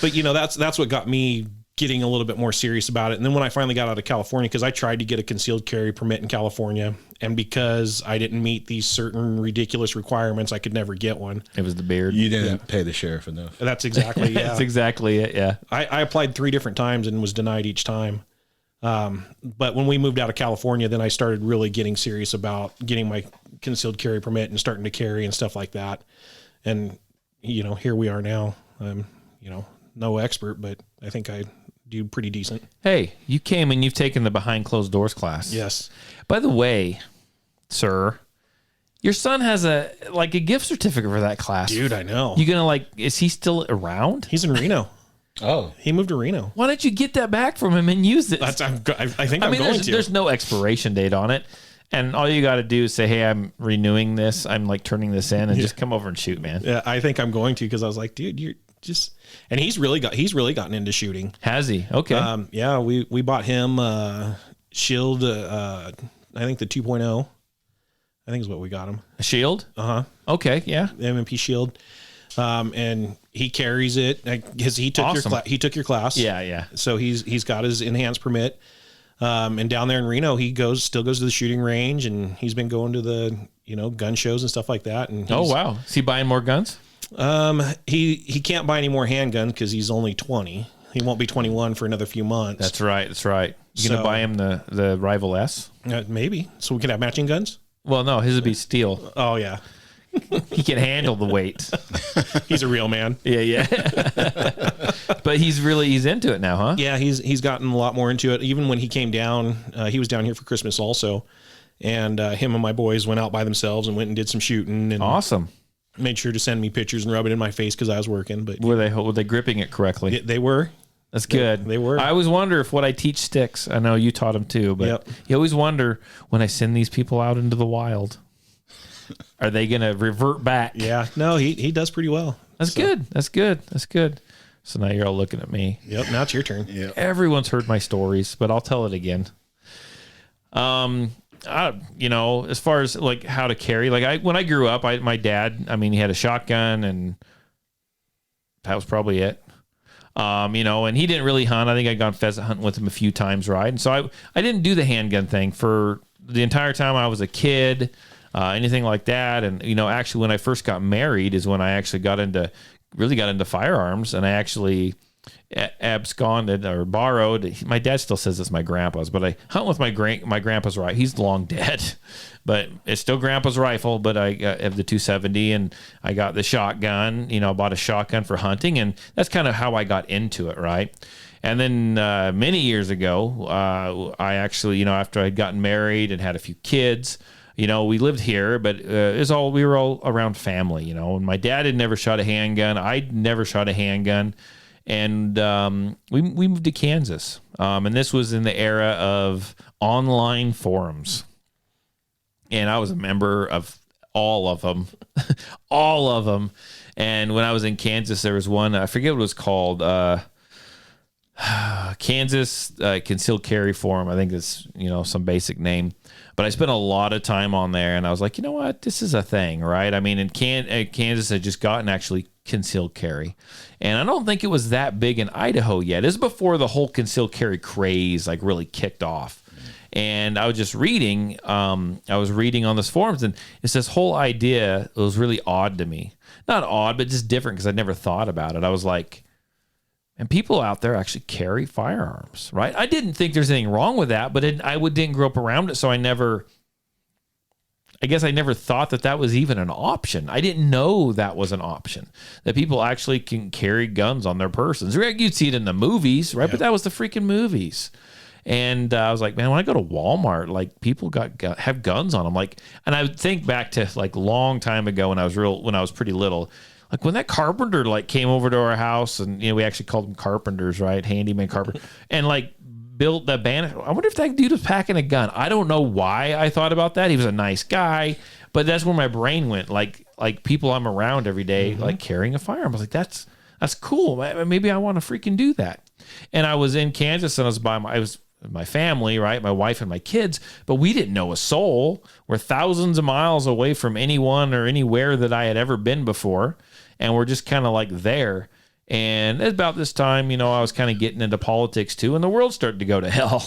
But that's what got me getting a little bit more serious about it. And then when I finally got out of California, because I tried to get a concealed carry permit in California, and because I didn't meet these certain ridiculous requirements, I could never get one. It was the beard. You didn't pay the sheriff enough. That's exactly, yeah. That's exactly it, yeah. I applied 3 different times and was denied each time. But when we moved out of California, then I started really getting serious about getting my concealed carry permit and starting to carry and stuff like that. And, here we are now. I'm, no expert, but I think I do pretty decent. Hey, you came and you've taken the behind closed doors class. Yes. By the way, sir, your son has a gift certificate for that class. Dude, I know. You gonna is he still around? He's in Reno. Oh, He moved to Reno. Why don't you get that back from him and use it? I think I'm going to. There's no expiration date on it. And all you got to do is say, hey, I'm renewing this. I'm turning this in, and just come over and shoot, man. Yeah, I think I'm going to, because I was like, dude, you're just, and he's really gotten into shooting. Has he? Okay. Yeah, we bought him Shield, I think the 2.0, I think is what we got him. A shield? Okay, yeah. M&P Shield. And he carries it because he took Awesome. your class. Yeah. So he's got his enhanced permit. And down there in Reno, he still goes to the shooting range, and he's been going to the, gun shows and stuff like that. And Oh, wow. Is he buying more guns? he can't buy any more handguns because he's only 20. He won't be 21 for another few months. That's right. You gonna So- buy him the Rival S? Maybe. So we can have matching guns? Well, no, his would be steel. Oh, yeah. He can handle the weight. He's a real man. Yeah. But he's into it now, huh? Yeah, he's gotten a lot more into it. Even when he came down, he was down here for Christmas also. And him and my boys went out by themselves and went and did some shooting. And Awesome. made sure to send me pictures and rub it in my face because I was working. But Were they gripping it correctly? they were. That's good. They were. I always wonder if what I teach sticks. I know you taught them too, but Yep. you always wonder when I send these people out into the wild, are they going to revert back? Yeah. No, he does pretty well. That's good. That's good. So now you're all looking at me. Yep. Now it's your turn. yeah. Everyone's heard my stories, but I'll tell it again. As far as how to carry, when I grew up, my dad, he had a shotgun, and that was probably it. And he didn't really hunt. I think I'd gone pheasant hunting with him a few times, right? And so I didn't do the handgun thing for the entire time I was a kid, anything like that. And, actually when I first got married is when I actually got into firearms, and I actually absconded or borrowed. My dad still says it's my grandpa's, but I hunt with my grandpa's rifle. He's long dead, but it's still grandpa's rifle. But I have the 270, and I got the shotgun. I bought a shotgun for hunting, and that's kind of how I got into it, right? And then many years ago, I actually, after I'd gotten married and had a few kids, we lived here, but we were all around family, and my dad had never shot a handgun. I'd never shot a handgun. And we moved to Kansas. And this was in the era of online forums. And I was a member of all of them. All of them. And when I was in Kansas, there was one, I forget what it was called, Kansas Concealed Carry Forum. I think it's, some basic name. But I spent a lot of time on there, and I was like, you know what? This is a thing, right? In Kansas, had just gotten actually concealed carry. And I don't think it was that big in Idaho yet. This is before the whole concealed carry craze like really kicked off. And I was just reading, on this forums, and it's this whole idea. It was really odd to me. Not odd, but just different because I'd never thought about it. I was like, and people out there actually carry firearms, right? I didn't think there's anything wrong with that, but I didn't grow up around it, so I guess I never thought that was even an option. I didn't know that was an option, that people actually can carry guns on their persons. You'd see it in the movies, right? Yeah. But that was the freaking movies. And I was like, man, when I go to Walmart, like people have guns on them. Like, and I would think back to like long time ago when I was pretty little, like when that carpenter like came over to our house, and we actually called them carpenters, right? Handyman carpenter, and like built the band. I wonder if that dude was packing a gun. I don't know why I thought about that. He was a nice guy, but that's where my brain went. Like people I'm around every day, like carrying a firearm. I was like, that's cool. Maybe I want to freaking do that. And I was in Kansas, and I was my family, right? My wife and my kids, but we didn't know a soul. We're thousands of miles away from anyone or anywhere that I had ever been before. And we're just kind of like there. And at about this time, I was kind of getting into politics too, and the world started to go to hell,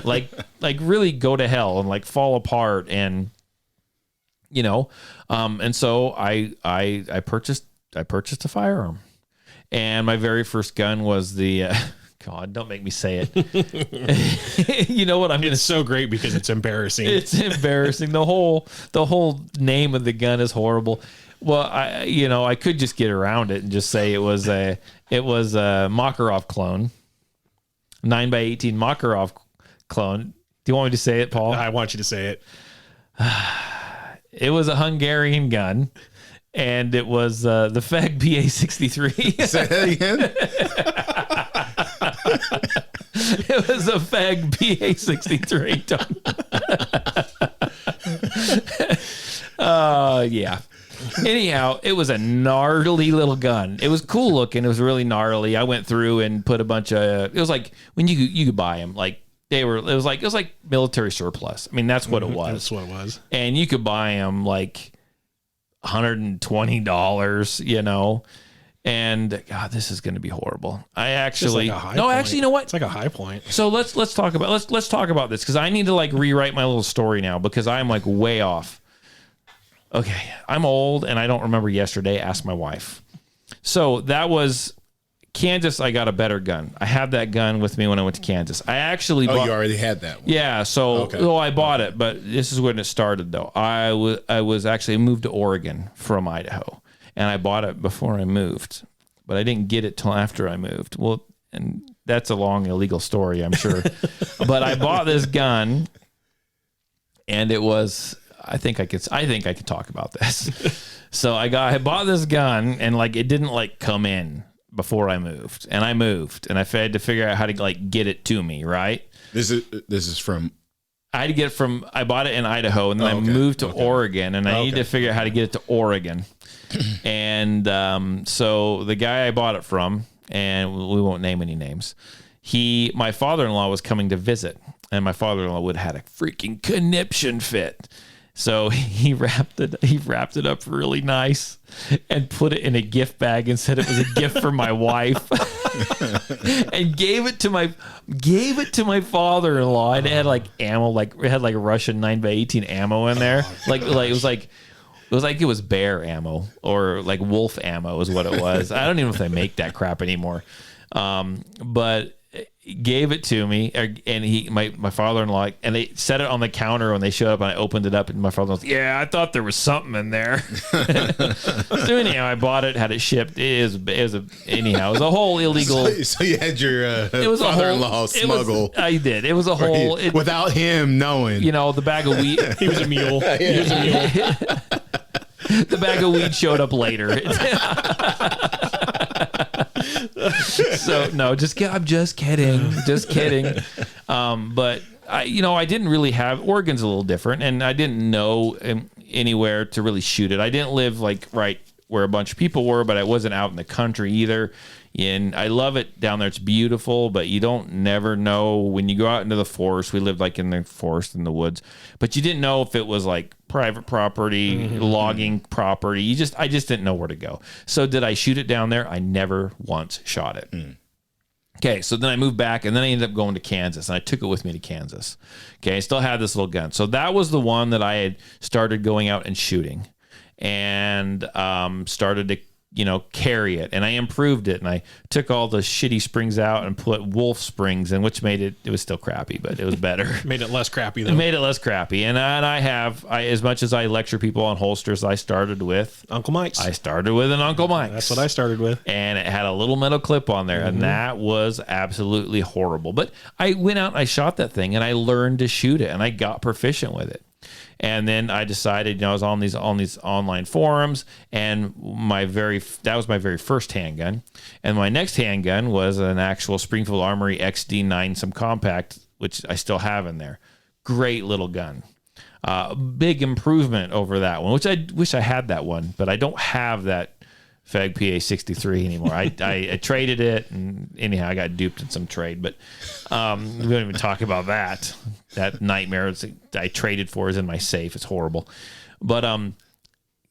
like really go to hell and like fall apart. And, and so I purchased a firearm, and my very first gun was the, God, don't make me say it. You know what I'm going to It's so great because it's embarrassing. It's embarrassing. The whole name of the gun is horrible. Well, I could just get around it and just say it was a Makarov clone, 9x18 Makarov clone. Do you want me to say it, Paul? I want you to say it. It was a Hungarian gun, and it was the FEG PA-63. Say that again. It was a FEG PA-63. Yeah. Anyhow, it was a gnarly little gun. It was cool looking. It was really gnarly. I went through and put a bunch of. It was like when you could buy them. Like it was like military surplus. I mean, that's what it was. That's what it was. And you could buy them like $120. And God, this is going to be horrible. I actually actually, you know what? It's like a high point. So let's talk about this, because I need to like rewrite my little story now, because I'm like way off. Okay, I'm old and I don't remember yesterday. Ask my wife. So that was Kansas. I got a better gun. I had that gun with me when I went to Kansas. I actually bought, you already had that one. Yeah, so I bought it, but this is when it started though. I was actually moved to Oregon from Idaho, and I bought it before I moved, but I didn't get it till after I moved. Well, and that's a long illegal story, I'm sure. But I bought this gun, and it was. I think I could talk about this. So I bought this gun, and like it didn't like come in before I moved, and I moved, and I had to figure out how to like get it to me. Right. This is from. I had to get it from. I bought it in Idaho, and then I moved to Oregon, and I needed to figure out how to get it to Oregon. And so the guy I bought it from, and we won't name any names. My father-in-law was coming to visit, and my father-in-law would have had a freaking conniption fit. So he wrapped it up really nice and put it in a gift bag and said it was a gift for my wife, and gave it to my father-in-law. And it had like ammo, like it had like Russian 9x18 ammo in there. Like it was bear ammo or like wolf ammo is what it was. I don't even know if they make that crap anymore. But gave it to me, and my father-in-law, and they set it on the counter when they showed up, and I opened it up, and my father-in-law was, yeah, I thought there was something in there. So anyhow, I bought it, had it shipped. It was a whole illegal. So you had your father-in-law smuggle. I did. It was a whole without him knowing. The bag of weed. He was a mule. He was a mule. The bag of weed showed up later. So no, I'm just kidding. But I didn't really have. Oregon's a little different, and I didn't know anywhere to really shoot it. I didn't live like right where a bunch of people were, but I wasn't out in the country either. And I love it down there. It's beautiful, but you don't never know when you go out into the forest. We lived like in the forest in the woods, but you didn't know if it was like private property, logging property. I just didn't know where to go. So did I shoot it down there? I never once shot it. Okay, so then I moved back, and then I ended up going to Kansas, and I took it with me to Kansas. Okay, I still had this little gun. So that was the one that I had started going out and shooting, and started to, carry it. And I improved it, and I took all the shitty springs out and put wolf springs in, which made it was still crappy, but it was better. Made it less crappy, though. It made it less crappy. And I as much as I lecture people on holsters, I started with Uncle Mike's. I started with an Uncle Mike's. That's what I started with. And it had a little metal clip on there, and that was absolutely horrible. But I went out and I shot that thing, and I learned to shoot it, and I got proficient with it. And then I decided, I was on these online forums, and that was my very first handgun. And my next handgun was an actual Springfield Armory XD9 some compact, which I still have in there. Great little gun. Big improvement over that one, which I wish I had that one, but I don't have that Fag PA 63 anymore. I traded it, and anyhow, I got duped in some trade, but we don't even talk about that. That nightmare I traded for is in my safe. It's horrible. But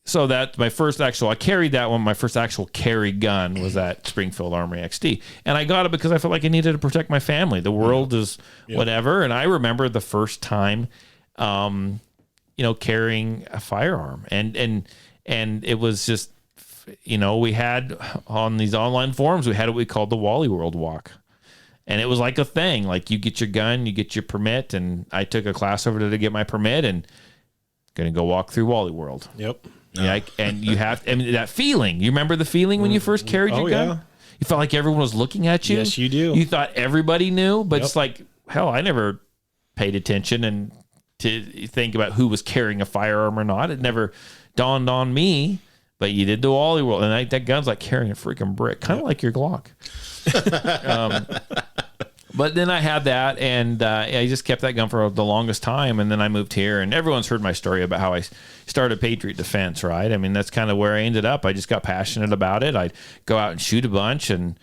so that my first I carried that one. My first actual carry gun was that Springfield Armory XD, and I got it because I felt like I needed to protect my family. The world is whatever, and I remember the first time, carrying a firearm, and it was just, we had on these online forums, we had what we called the Wally World Walk. And it was like a thing. Like, you get your gun, you get your permit, and I took a class over there to get my permit, and going to go walk through Wally World. Yep. Yeah, and you have, that feeling. You remember the feeling when you first carried your gun? Yeah. You felt like everyone was looking at you? Yes, you do. You thought everybody knew, but it's like, hell, I never paid attention and to think about who was carrying a firearm or not. It never dawned on me. But you did the Wally World, and that gun's like carrying a freaking brick, kind of like your Glock. But then I had that, and I just kept that gun for the longest time, and then I moved here, and everyone's heard my story about how I started Patriot Defense, right? I mean, that's kind of where I ended up. I just got passionate about it. I'd go out and shoot a bunch, and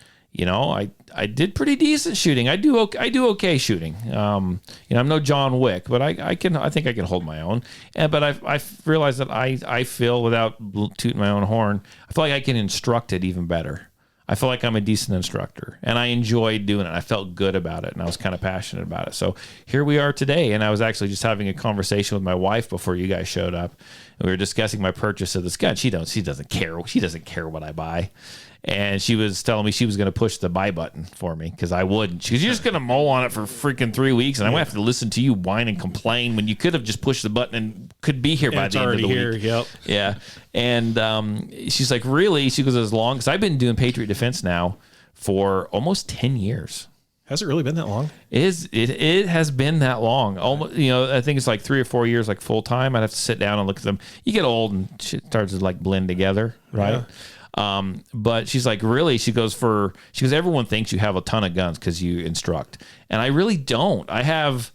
I did pretty decent shooting. I do okay shooting. I'm no John Wick, but I think I can hold my own. But I realized that I feel, without tooting my own horn, I feel like I can instruct it even better. I feel like I'm a decent instructor, and I enjoyed doing it. I felt good about it, and I was kind of passionate about it. So here we are today, and I was actually just having a conversation with my wife before you guys showed up, and we were discussing my purchase of this gun. She doesn't care. She doesn't care what I buy. And she was telling me she was going to push the buy button for me because I wouldn't. She goes, "You're just going to mull on it for freaking 3 weeks, and I'm going to have to listen to you whine and complain when you could have just pushed the button and could be here by the end of the week." Yep. Yeah. And she's like, "Really?" She goes, "As long as I've been doing Patriot Defense now for almost 10 years." Has it really been that long? It has been that long. Almost, I think it's like 3 or 4 years, like full time. I'd have to sit down and look at them. You get old and shit starts to like blend together, right? Yeah. But she's like, really? She goes, everyone thinks you have a ton of guns because you instruct. And I really don't. I have,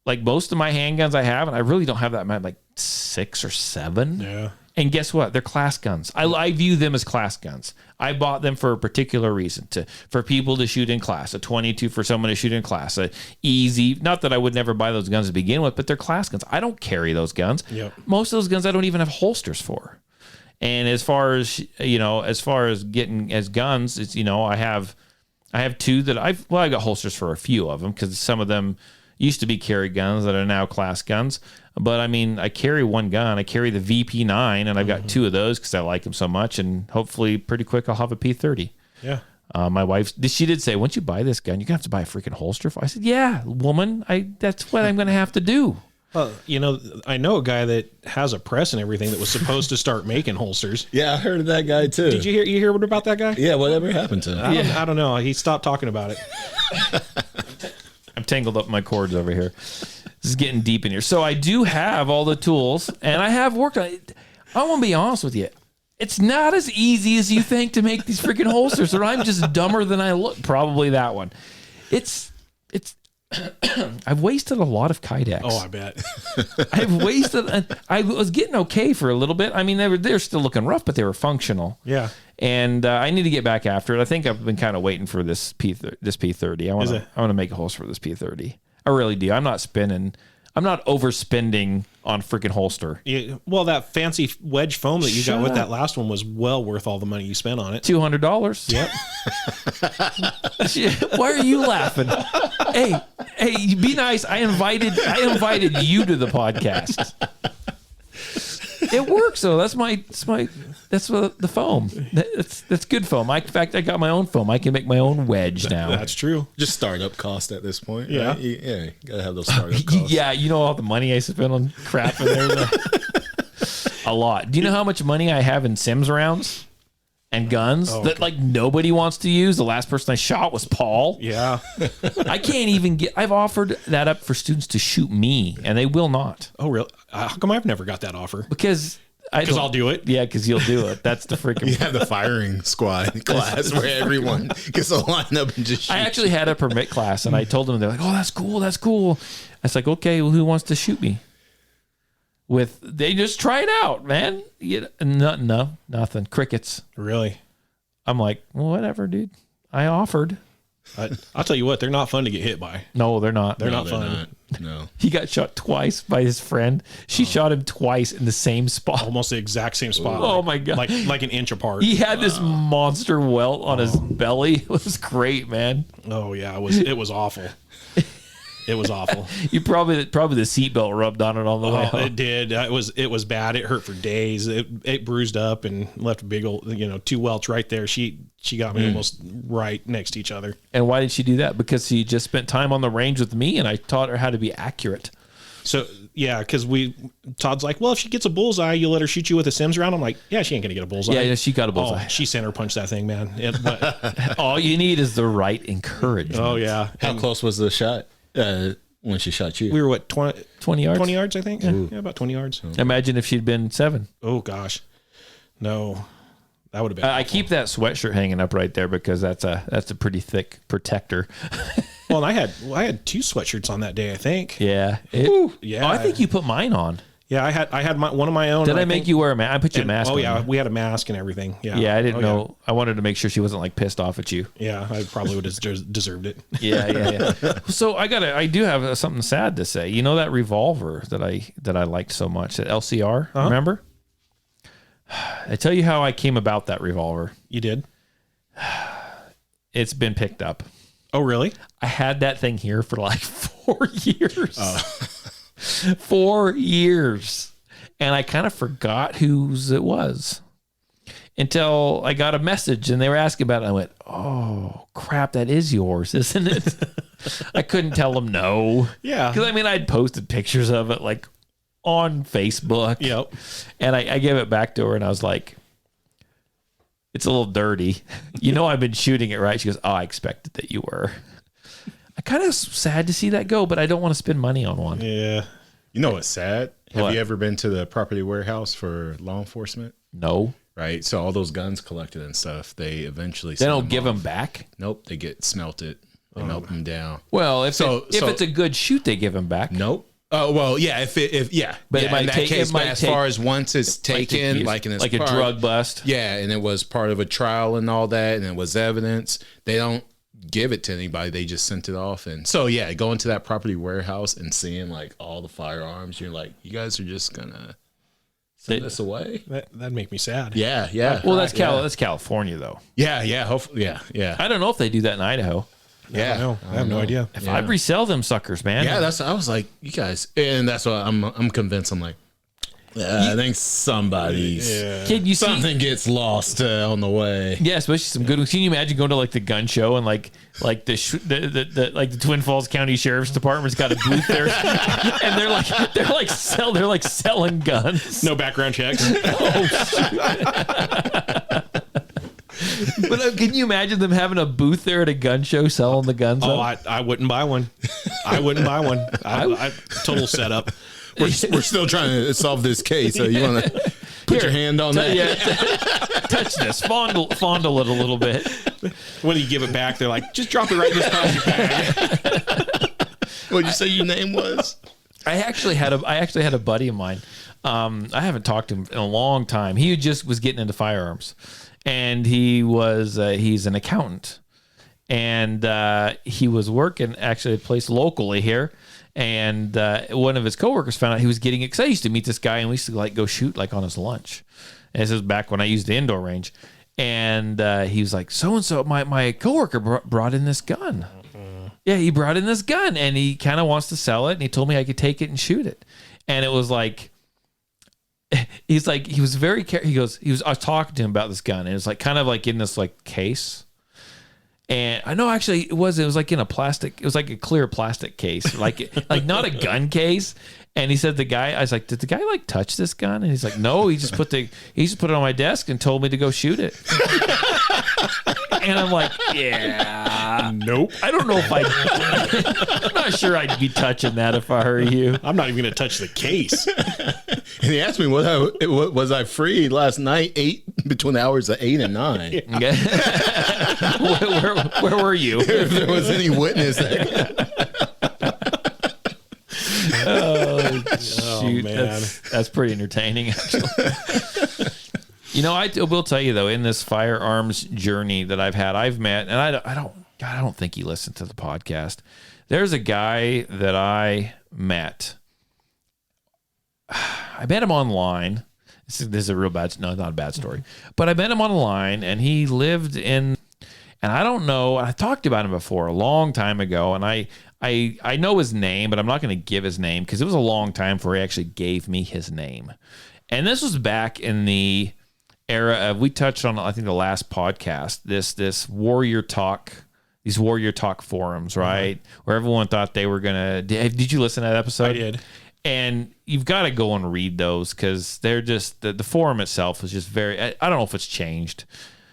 like, most of my handguns I have, and I really don't have that many, like 6 or 7. Yeah. And guess what? They're class guns. I view them as class guns. I bought them for a particular reason, for people to shoot in class, a 22 for someone to shoot in class, a easy, not that I would never buy those guns to begin with, but they're class guns. I don't carry those guns. Yep. Most of those guns I don't even have holsters for. And as far as getting as guns, it's, I have 2 that I got holsters for a few of them because some of them used to be carry guns that are now class guns. But I mean, I carry one gun. I carry the VP9, and I've got 2 of those because I like them so much. And hopefully, pretty quick, I'll have a P30. Yeah. My wife, she did say, once you buy this gun, you're gonna have to buy a freaking holster for. I said, yeah, woman, that's what I'm gonna have to do. Well, I know a guy that has a press and everything that was supposed to start making holsters. Yeah, I heard of that guy too. Did you hear what about that guy? Yeah, whatever happened to him? I don't know. He stopped talking about it. I'm tangled up in my cords over here. This is getting deep in here. So I do have all the tools, and I have worked on it. I want to be honest with you. It's not as easy as you think to make these freaking holsters, or I'm just dumber than I look. Probably that one. It's I've wasted a lot of Kydex. Oh, I bet. I've wasted. I was getting okay for a little bit. I mean, they're still looking rough, but they were functional. Yeah. And I need to get back after it. I think I've been kind of waiting for this P30. I want to make a holster for this P30. I really do. I'm not overspending on freaking holster. Yeah, well, that fancy wedge foam that you got with that last one was well worth all the money you spent on it. $200. Yep. Why are you laughing? Hey, be nice. I invited you to the podcast. It works though. That's the foam. That's good foam. In fact, I got my own foam. I can make my own wedge now. That's true. Just startup cost at this point. Yeah. Right? Yeah. You gotta have those startup costs. Yeah, you know all the money I spent on crap in there. A lot. Do you know how much money I have in Sims rounds and guns that like nobody wants to use? The last person I shot was Paul. Yeah. I can't even I've offered that up for students to shoot me, and they will not. Oh, really? How come I've never got that offer? Because I'll do it. Yeah, because you'll do it. That's the freaking. You have the firing squad class where everyone gets to line up and just shoot. I actually had a permit class, and I told them, they're like, "Oh, that's cool. That's cool." I was like, "Okay, well, who wants to shoot me?" They just try it out, man. No, nothing. Crickets. Really? I'm like, well, whatever, dude. I offered. I'll tell you what, they're not fun to get hit by. No, they're not. They're not fun. No. He got shot twice by his friend. She shot him twice in the same spot. Almost the exact same spot. Oh my God. Like an inch apart. He had this monster welt on his belly. It was great, man. Oh yeah, it was awful. It was awful. You probably the seatbelt rubbed on it on the way home. It did. It was bad. It hurt for days. It bruised up and left a big old, two welts right there. She got me almost right next to each other. And why did she do that? Because she just spent time on the range with me, and I taught her how to be accurate. So yeah, because Todd's like, well, if she gets a bullseye, you let her shoot you with a Sims round. I'm like, yeah, she ain't gonna get a bullseye. Yeah, she got a bullseye. Oh, she center punched that thing, man. All you need is the right encouragement. Oh yeah. How close was the shot when she shot you? We were what, 20 yards? 20 yards, I think. Yeah, about 20 yards. Imagine if she'd been 7. Oh gosh, no, that would have been. I keep that sweatshirt hanging up right there because that's a pretty thick protector. Well, and I had 2 sweatshirts on that day, I think. Yeah. Yeah. Oh, I think you put mine on. Yeah, I had one of my own. Did I make you wear a mask? I put your mask on. Oh yeah, we had a mask and everything. Yeah. Yeah, I didn't know. I wanted to make sure she wasn't like pissed off at you. Yeah, I probably would have deserved it. Yeah. So I do have something sad to say. You know that revolver that I liked so much, that LCR, remember? I tell you how I came about that revolver. You did? It's been picked up. Oh, really? I had that thing here for like 4 years. 4 years. And I kind of forgot whose it was until I got a message and they were asking about it. I went, oh, crap, that is yours, isn't it? I couldn't tell them no. Yeah. Because, I'd posted pictures of it like on Facebook. Yep. And I gave it back to her and I was like, it's a little dirty. I've been shooting it, right? She goes, oh, I expected that you were. I kind of sad to see that go, but I don't want to spend money on one. Yeah. You know what's sad? Have What? you ever been to the property warehouse for law enforcement? No. Right. So all those guns collected and stuff, they eventually They don't give them back? Nope. They get smelted. They melt them down. Well, if So- it's a good shoot, they give them back. Nope. Oh well, yeah. But it might in that take- case, it but might as take- far as once it's Might take taken, years. like in its like a part- drug bust. Yeah, and it was part of a trial and all that, and it was evidence. They don't give it to anybody; they just sent it off. And so, yeah, going to that property warehouse and seeing like all the firearms, you're like, you guys are just gonna send this away? That'd make me sad. Yeah. Well, that's California though. Yeah. Hopefully, yeah. I don't know if they do that in Idaho. I know. I have no idea. If I'd resell them suckers, man. Yeah, I was like, you guys, and that's why I'm convinced. I'm like, I think somebody's Kid, you see, something gets lost on the way. yeah, especially some good ones. Can you imagine going to like the gun show and like the Twin Falls County Sheriff's Department's got a booth there, and they're like selling guns. No background checks. But can you imagine them having a booth there at a gun show selling the guns? Oh, I wouldn't buy one. I wouldn't buy one. I total setup. We're still trying to solve this case. So you want to put your hand on that? Yeah, touch this, fondle it a little bit. When you give it back, they're like, just drop it right in this plastic bag. What'd you say your name was? I actually had a buddy of mine. I haven't talked to him in a long time. He just was getting into firearms, and he's an accountant, and he was working actually at a place locally here. And one of his coworkers found out he was getting excited. He used to meet this guy, and we used to like go shoot like on his lunch. And this is back when I used the indoor range. And he was like, so and so, my coworker brought in this gun. Yeah, he brought in this gun, and he kind of wants to sell it. And he told me I could take it and shoot it. And it was like, he's like, he was very I was talking to him about this gun, and it was like kind of like in this like case. And I know actually it was like in a plastic, it was like a clear plastic case, like not a gun case. And he said I was like, did the guy like touch this gun? And he's like, no, he just put it on my desk and told me to go shoot it. And I'm like, yeah, Nope. I don't know if I'm not sure I'd be touching that if I were you. I'm not even going to touch the case. And he asked me, was I free last night, between the hours of 8 and 9? Okay. where were you? If there was any witness. Oh, shoot. man. That's pretty entertaining, actually. I will tell you, though, in this firearms journey that I've met, and I don't think he listened to the podcast. There's a guy that I met. I met him online. This is a real bad, no, not a bad story, but I met him online, and he lived in, and I don't know, I talked about him before a long time ago, and I know his name, but I'm not going to give his name because it was a long time before he actually gave me his name. And this was back in the era of, we touched on, I think, the last podcast, this Warrior Talk, these Warrior Talk forums, right? Mm-hmm. Where everyone thought they were going to, did you listen to that episode? I did. And you've got to go and read those because they're just, the forum itself is just very, I don't know if it's changed.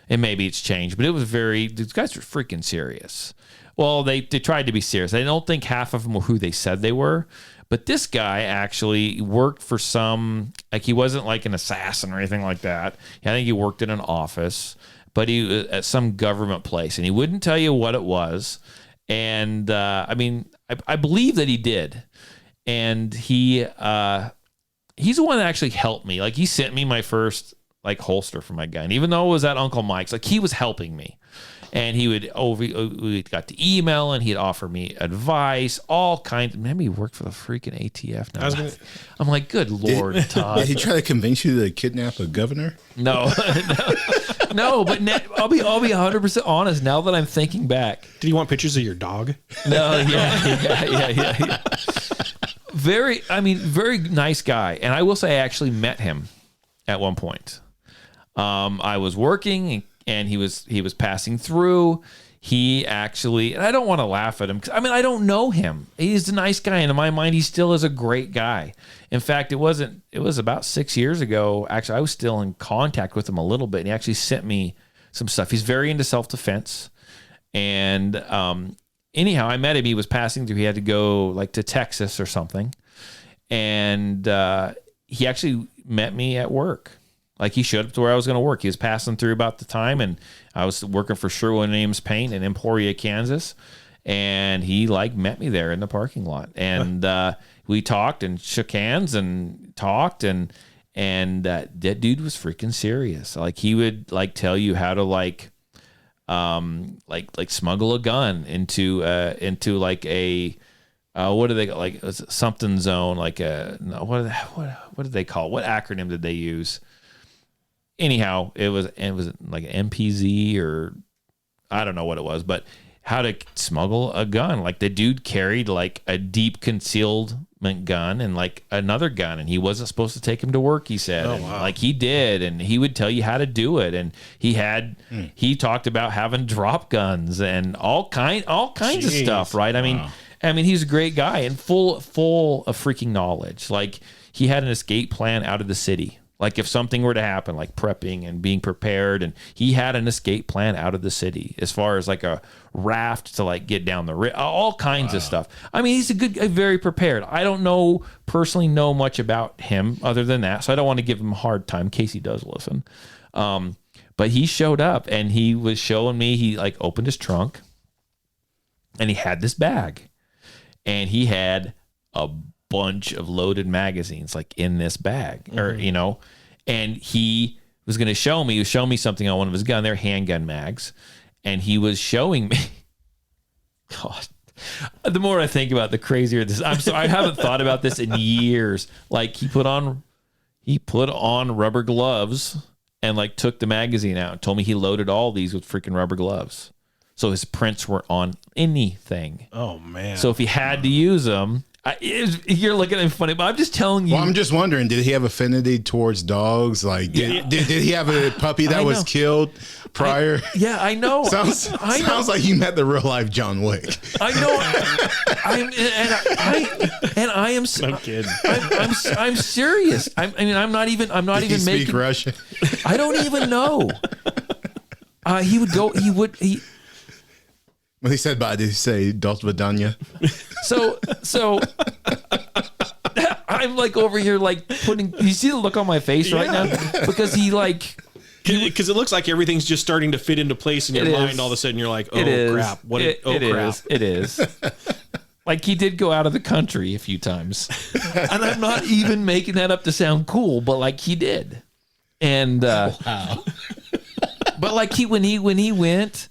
And maybe it's changed, but it was these guys were freaking serious. Well, they tried to be serious. I don't think half of them were who they said they were. But this guy actually worked for he wasn't like an assassin or anything like that. I think he worked in an office, but he was at some government place, and he wouldn't tell you what it was. And I believe that he did. And he's the one that actually helped me. Like, he sent me my first like holster for my gun, even though it was at Uncle Mike's. Like, he was helping me. And we got to email, and he'd offer me advice, all kinds. Maybe he worked for the freaking ATF now. I'm like, good Lord, Todd. Did he try to convince you to kidnap a governor? No, no. But I'll be 100% honest. Now that I'm thinking back, Did he want pictures of your dog? no, yeah. Very nice guy. And I will say, I actually met him at one point. I was working, and he was passing through. He actually, and I don't want to laugh at him because I don't know him. He's a nice guy, and in my mind, he still is a great guy. In fact, it was about 6 years ago. Actually, I was still in contact with him a little bit, and he actually sent me some stuff. He's very into self-defense, and anyhow, I met him. He was passing through. He had to go like to Texas or something, and he actually met me at work. Like, he showed up to where I was going to work. He was passing through about the time, and I was working for Sherwin-Williams Paint in Emporia, Kansas, and he met me there in the parking lot, and we talked and shook hands and talked, and that dude was freaking serious. Like, he would tell you how to smuggle a gun into like a what do they like something zone, like what did they call it? What acronym did they use? Anyhow, it was like an MPZ, or I don't know what it was, but how to smuggle a gun. Like, the dude carried like a deep concealment gun and like another gun, and he wasn't supposed to take him to work, he said. Oh, and, wow. like, he did, and he would tell you how to do it. And he talked about having drop guns and all kinds of stuff, right? I mean, he's a great guy and full of freaking knowledge. Like, he had an escape plan out of the city. Like, if something were to happen, like prepping and being prepared, and he had an escape plan out of the city as far as like a raft to like get down the river, all kinds of stuff. I mean, he's very prepared. I don't personally know much about him other than that, so I don't want to give him a hard time in case he does listen. But he showed up, and he was showing me, he like opened his trunk, and he had this bag. and he had a bunch of loaded magazines like in this bag, or and he was going to show me something on one of his gun. They're handgun mags, and he was showing me. God, the more I think about it, the crazier this. I'm sorry, I haven't thought about this in years. Like he put on rubber gloves and like took the magazine out and told me he loaded all these with freaking rubber gloves. So his prints were on anything. Oh man. So if he had to use them, you're looking at me funny, but I'm just telling you. Well, I'm just wondering, did he have affinity towards dogs? Like, did he have a puppy that was killed prior? I know. Sounds like you met the real life John Wick. I know. I am. No kidding. I'm serious. I'm not even Did he making. speak Russian? I don't even know. When he said bye, did he say "До свидания"? So I'm like over here like putting. You see the look on my face right now because because it looks like everything's just starting to fit into place in your mind. All of a sudden, you're like, "Oh crap! Crap!" It is. Like he did go out of the country a few times, and I'm not even making that up to sound cool, but like he did, and Wow. but like when he went.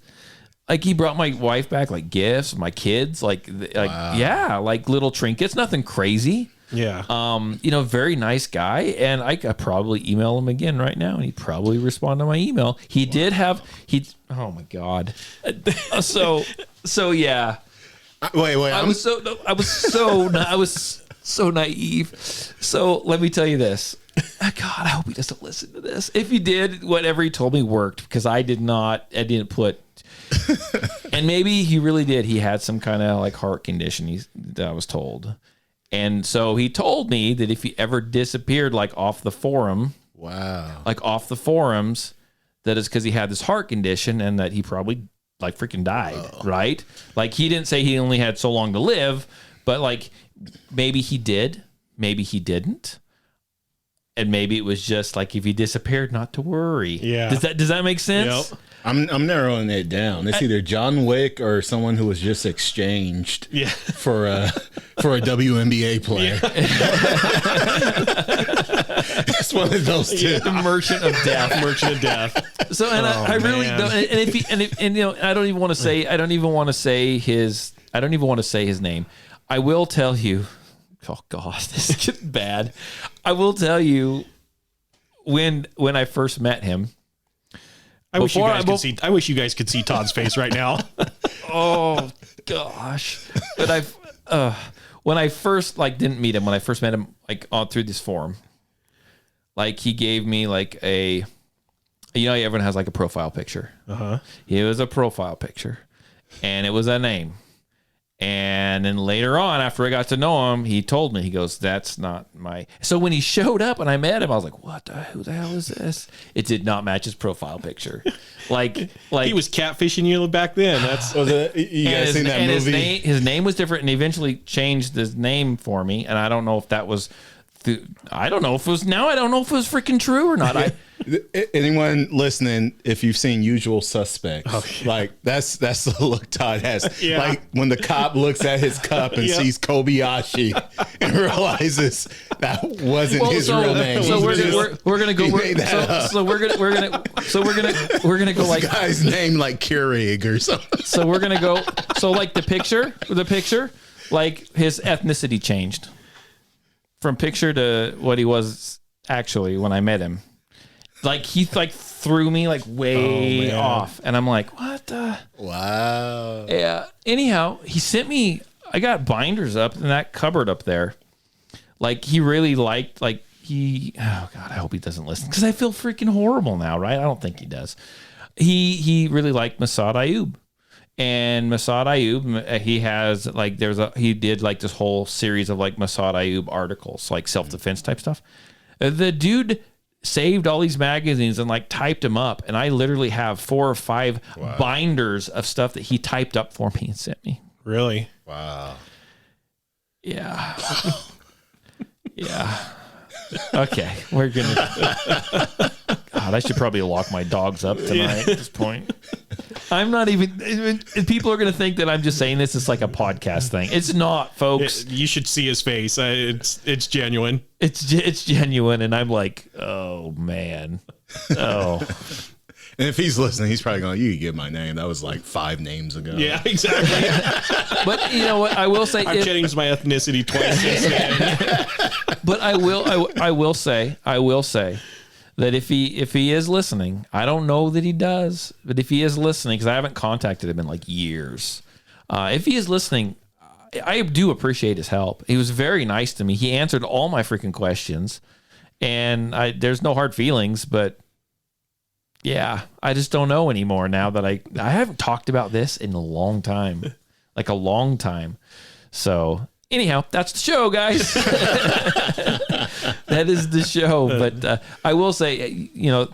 Like he brought my wife back like gifts, my kids, like little trinkets, nothing crazy. Yeah. Very nice guy, and I could probably email him again right now, and he'd probably respond to my email. He did have oh my god. So yeah. Wait. I was so naive. So let me tell you this. God, I hope he doesn't listen to this. If he did, whatever he told me worked because I didn't put. And maybe he really did. He had some kind of like heart condition that I was told. And so he told me that if he ever disappeared like off the forum, like off the forums, that is because he had this heart condition and that he probably like freaking died, right? Like he didn't say he only had so long to live, but like maybe he did, maybe he didn't. And maybe it was just like if he disappeared, not to worry. Yeah. Does that make sense? Yep. I'm narrowing it down. It's either John Wick or someone who was just exchanged for a WNBA player. It's one of those two. The merchant of death. So, and I really don't. And I don't even want to say his name. I will tell you. Oh God, this is getting bad. I will tell you when I first met him. I wish you guys could see Todd's face right now. Oh gosh. But when I first didn't meet him, when I first met him on through this forum, like he gave me like everyone has like a profile picture. Uh-huh. It was a profile picture and it was a name. And then later on, after I got to know him, he told me, he goes, that's not my... So when he showed up and I met him, I was like, who the hell is this? It did not match his profile picture. Like he was catfishing you back then. That's you guys seen that movie? His name was different and he eventually changed his name for me. And I don't know if that was... I don't know if it was freaking true or not. Anyone listening, if you've seen Usual Suspects, like that's the look Todd has. Yeah. Like when the cop looks at his cup and sees Kobayashi and realizes that wasn't his real name. So we're gonna go. So we're gonna go like this guy's name like Keurig or something. So we're gonna go. So like the picture, like his ethnicity changed from picture to what he was actually when I met him. Like he threw me like way off, and I'm like, what the? Wow. Yeah. Anyhow, he sent me. I got binders up in that cupboard up there. Like he really liked. Oh God, I hope he doesn't listen because I feel freaking horrible now, right? I don't think he does. He really liked Massad Ayoob. And Massad Ayoob, he did like this whole series of like Massad Ayoob articles, like self-defense type stuff. The dude saved all these magazines and like typed them up. And I literally have 4 or 5 binders of stuff that he typed up for me and sent me. Really? Wow. Yeah. Yeah. Okay. We're going to... God, I should probably lock my dogs up tonight at this point. I'm not even. People are going to think that I'm just saying this. It's like a podcast thing. It's not, folks. You should see his face. It's genuine. It's genuine, and I'm like, oh man, oh. And if he's listening, he's probably going, you can get my name. That was like 5 names ago. Yeah, exactly. But you know what? I will say, I've changed my ethnicity twice since then. but I will say that if he is listening, I don't know that he does, but if he is listening, because I haven't contacted him in like years, if he is listening, I do appreciate his help. He was very nice to me. He answered all my freaking questions, and there's no hard feelings, but yeah, I just don't know anymore now that I haven't talked about this in a long time, like a long time. So anyhow, that's the show, guys. That is the show. But I will say,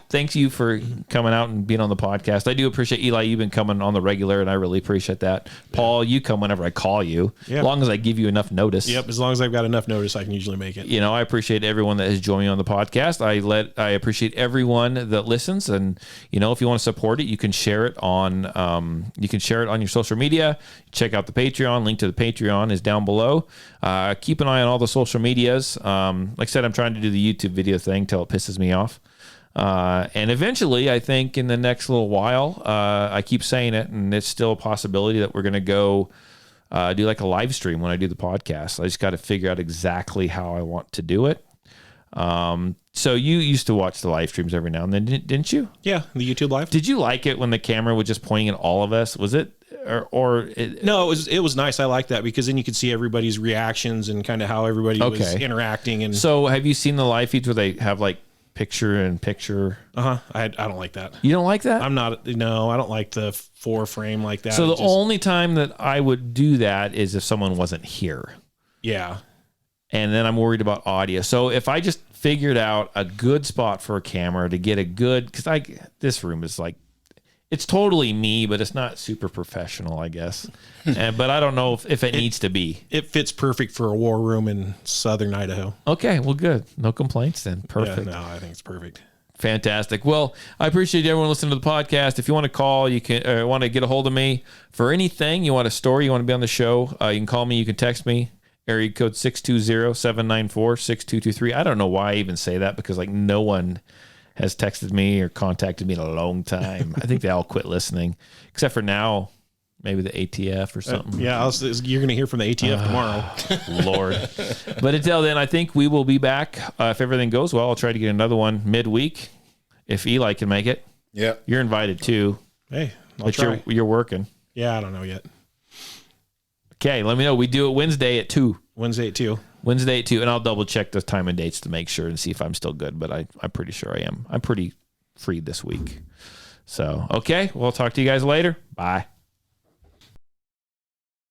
thanks you for coming out and being on the podcast. I do appreciate, Eli, you've been coming on the regular, and I really appreciate that. Paul, you come whenever I call you, as long as I give you enough notice. Yep, as long as I've got enough notice, I can usually make it. I appreciate everyone that has joined me on the podcast. I appreciate everyone that listens, and if you want to support it, you can share it on your social media. Check out the Patreon. Link to the Patreon is down below. Keep an eye on all the social medias. Like I said, I'm trying to do the YouTube video thing till it pisses me off. And eventually, I think in the next little while, I keep saying it, and it's still a possibility that we're going to go do like a live stream when I do the podcast. I just got to figure out exactly how I want to do it. So you used to watch the live streams every now and then, didn't you? Yeah, the YouTube live. Did you like it when the camera was just pointing at all of us? Was it? No, it was nice. I liked that because then you could see everybody's reactions and kind of how everybody was interacting. And so, have you seen the live feeds where they have like picture in picture? I don't like that. You don't like that? I don't like the 4-frame like that. So only time that I would do that is if someone wasn't here. Yeah. And then I'm worried about audio. So if I just figured out a good spot for a camera to get a good, because this room is like, it's totally me, but it's not super professional, I guess. But I don't know if it needs to be. It fits perfect for a war room in southern Idaho. Okay, well, good. No complaints then. Perfect. Yeah, no, I think it's perfect. Fantastic. Well, I appreciate everyone listening to the podcast. If you want to call, you can want to get a hold of me for anything. You want a story, you want to be on the show, you can call me, you can text me. Area code 620-794-6223. I don't know why I even say that because like no one has texted me or contacted me in a long time. I think they all quit listening, except for now, maybe the ATF or something. You're going to hear from the ATF tomorrow. Lord. But until then, I think we will be back. If everything goes well, I'll try to get another one midweek if Eli can make it. Yeah. You're invited too. Hey, I'll try. You're working. Yeah, I don't know yet. Okay, let me know. We do it Wednesday at 2. Wednesday at 2. Wednesday at 2, and I'll double check the time and dates to make sure and see if I'm still good, but I'm pretty sure I am. I'm pretty free this week. So, okay, we'll talk to you guys later. Bye.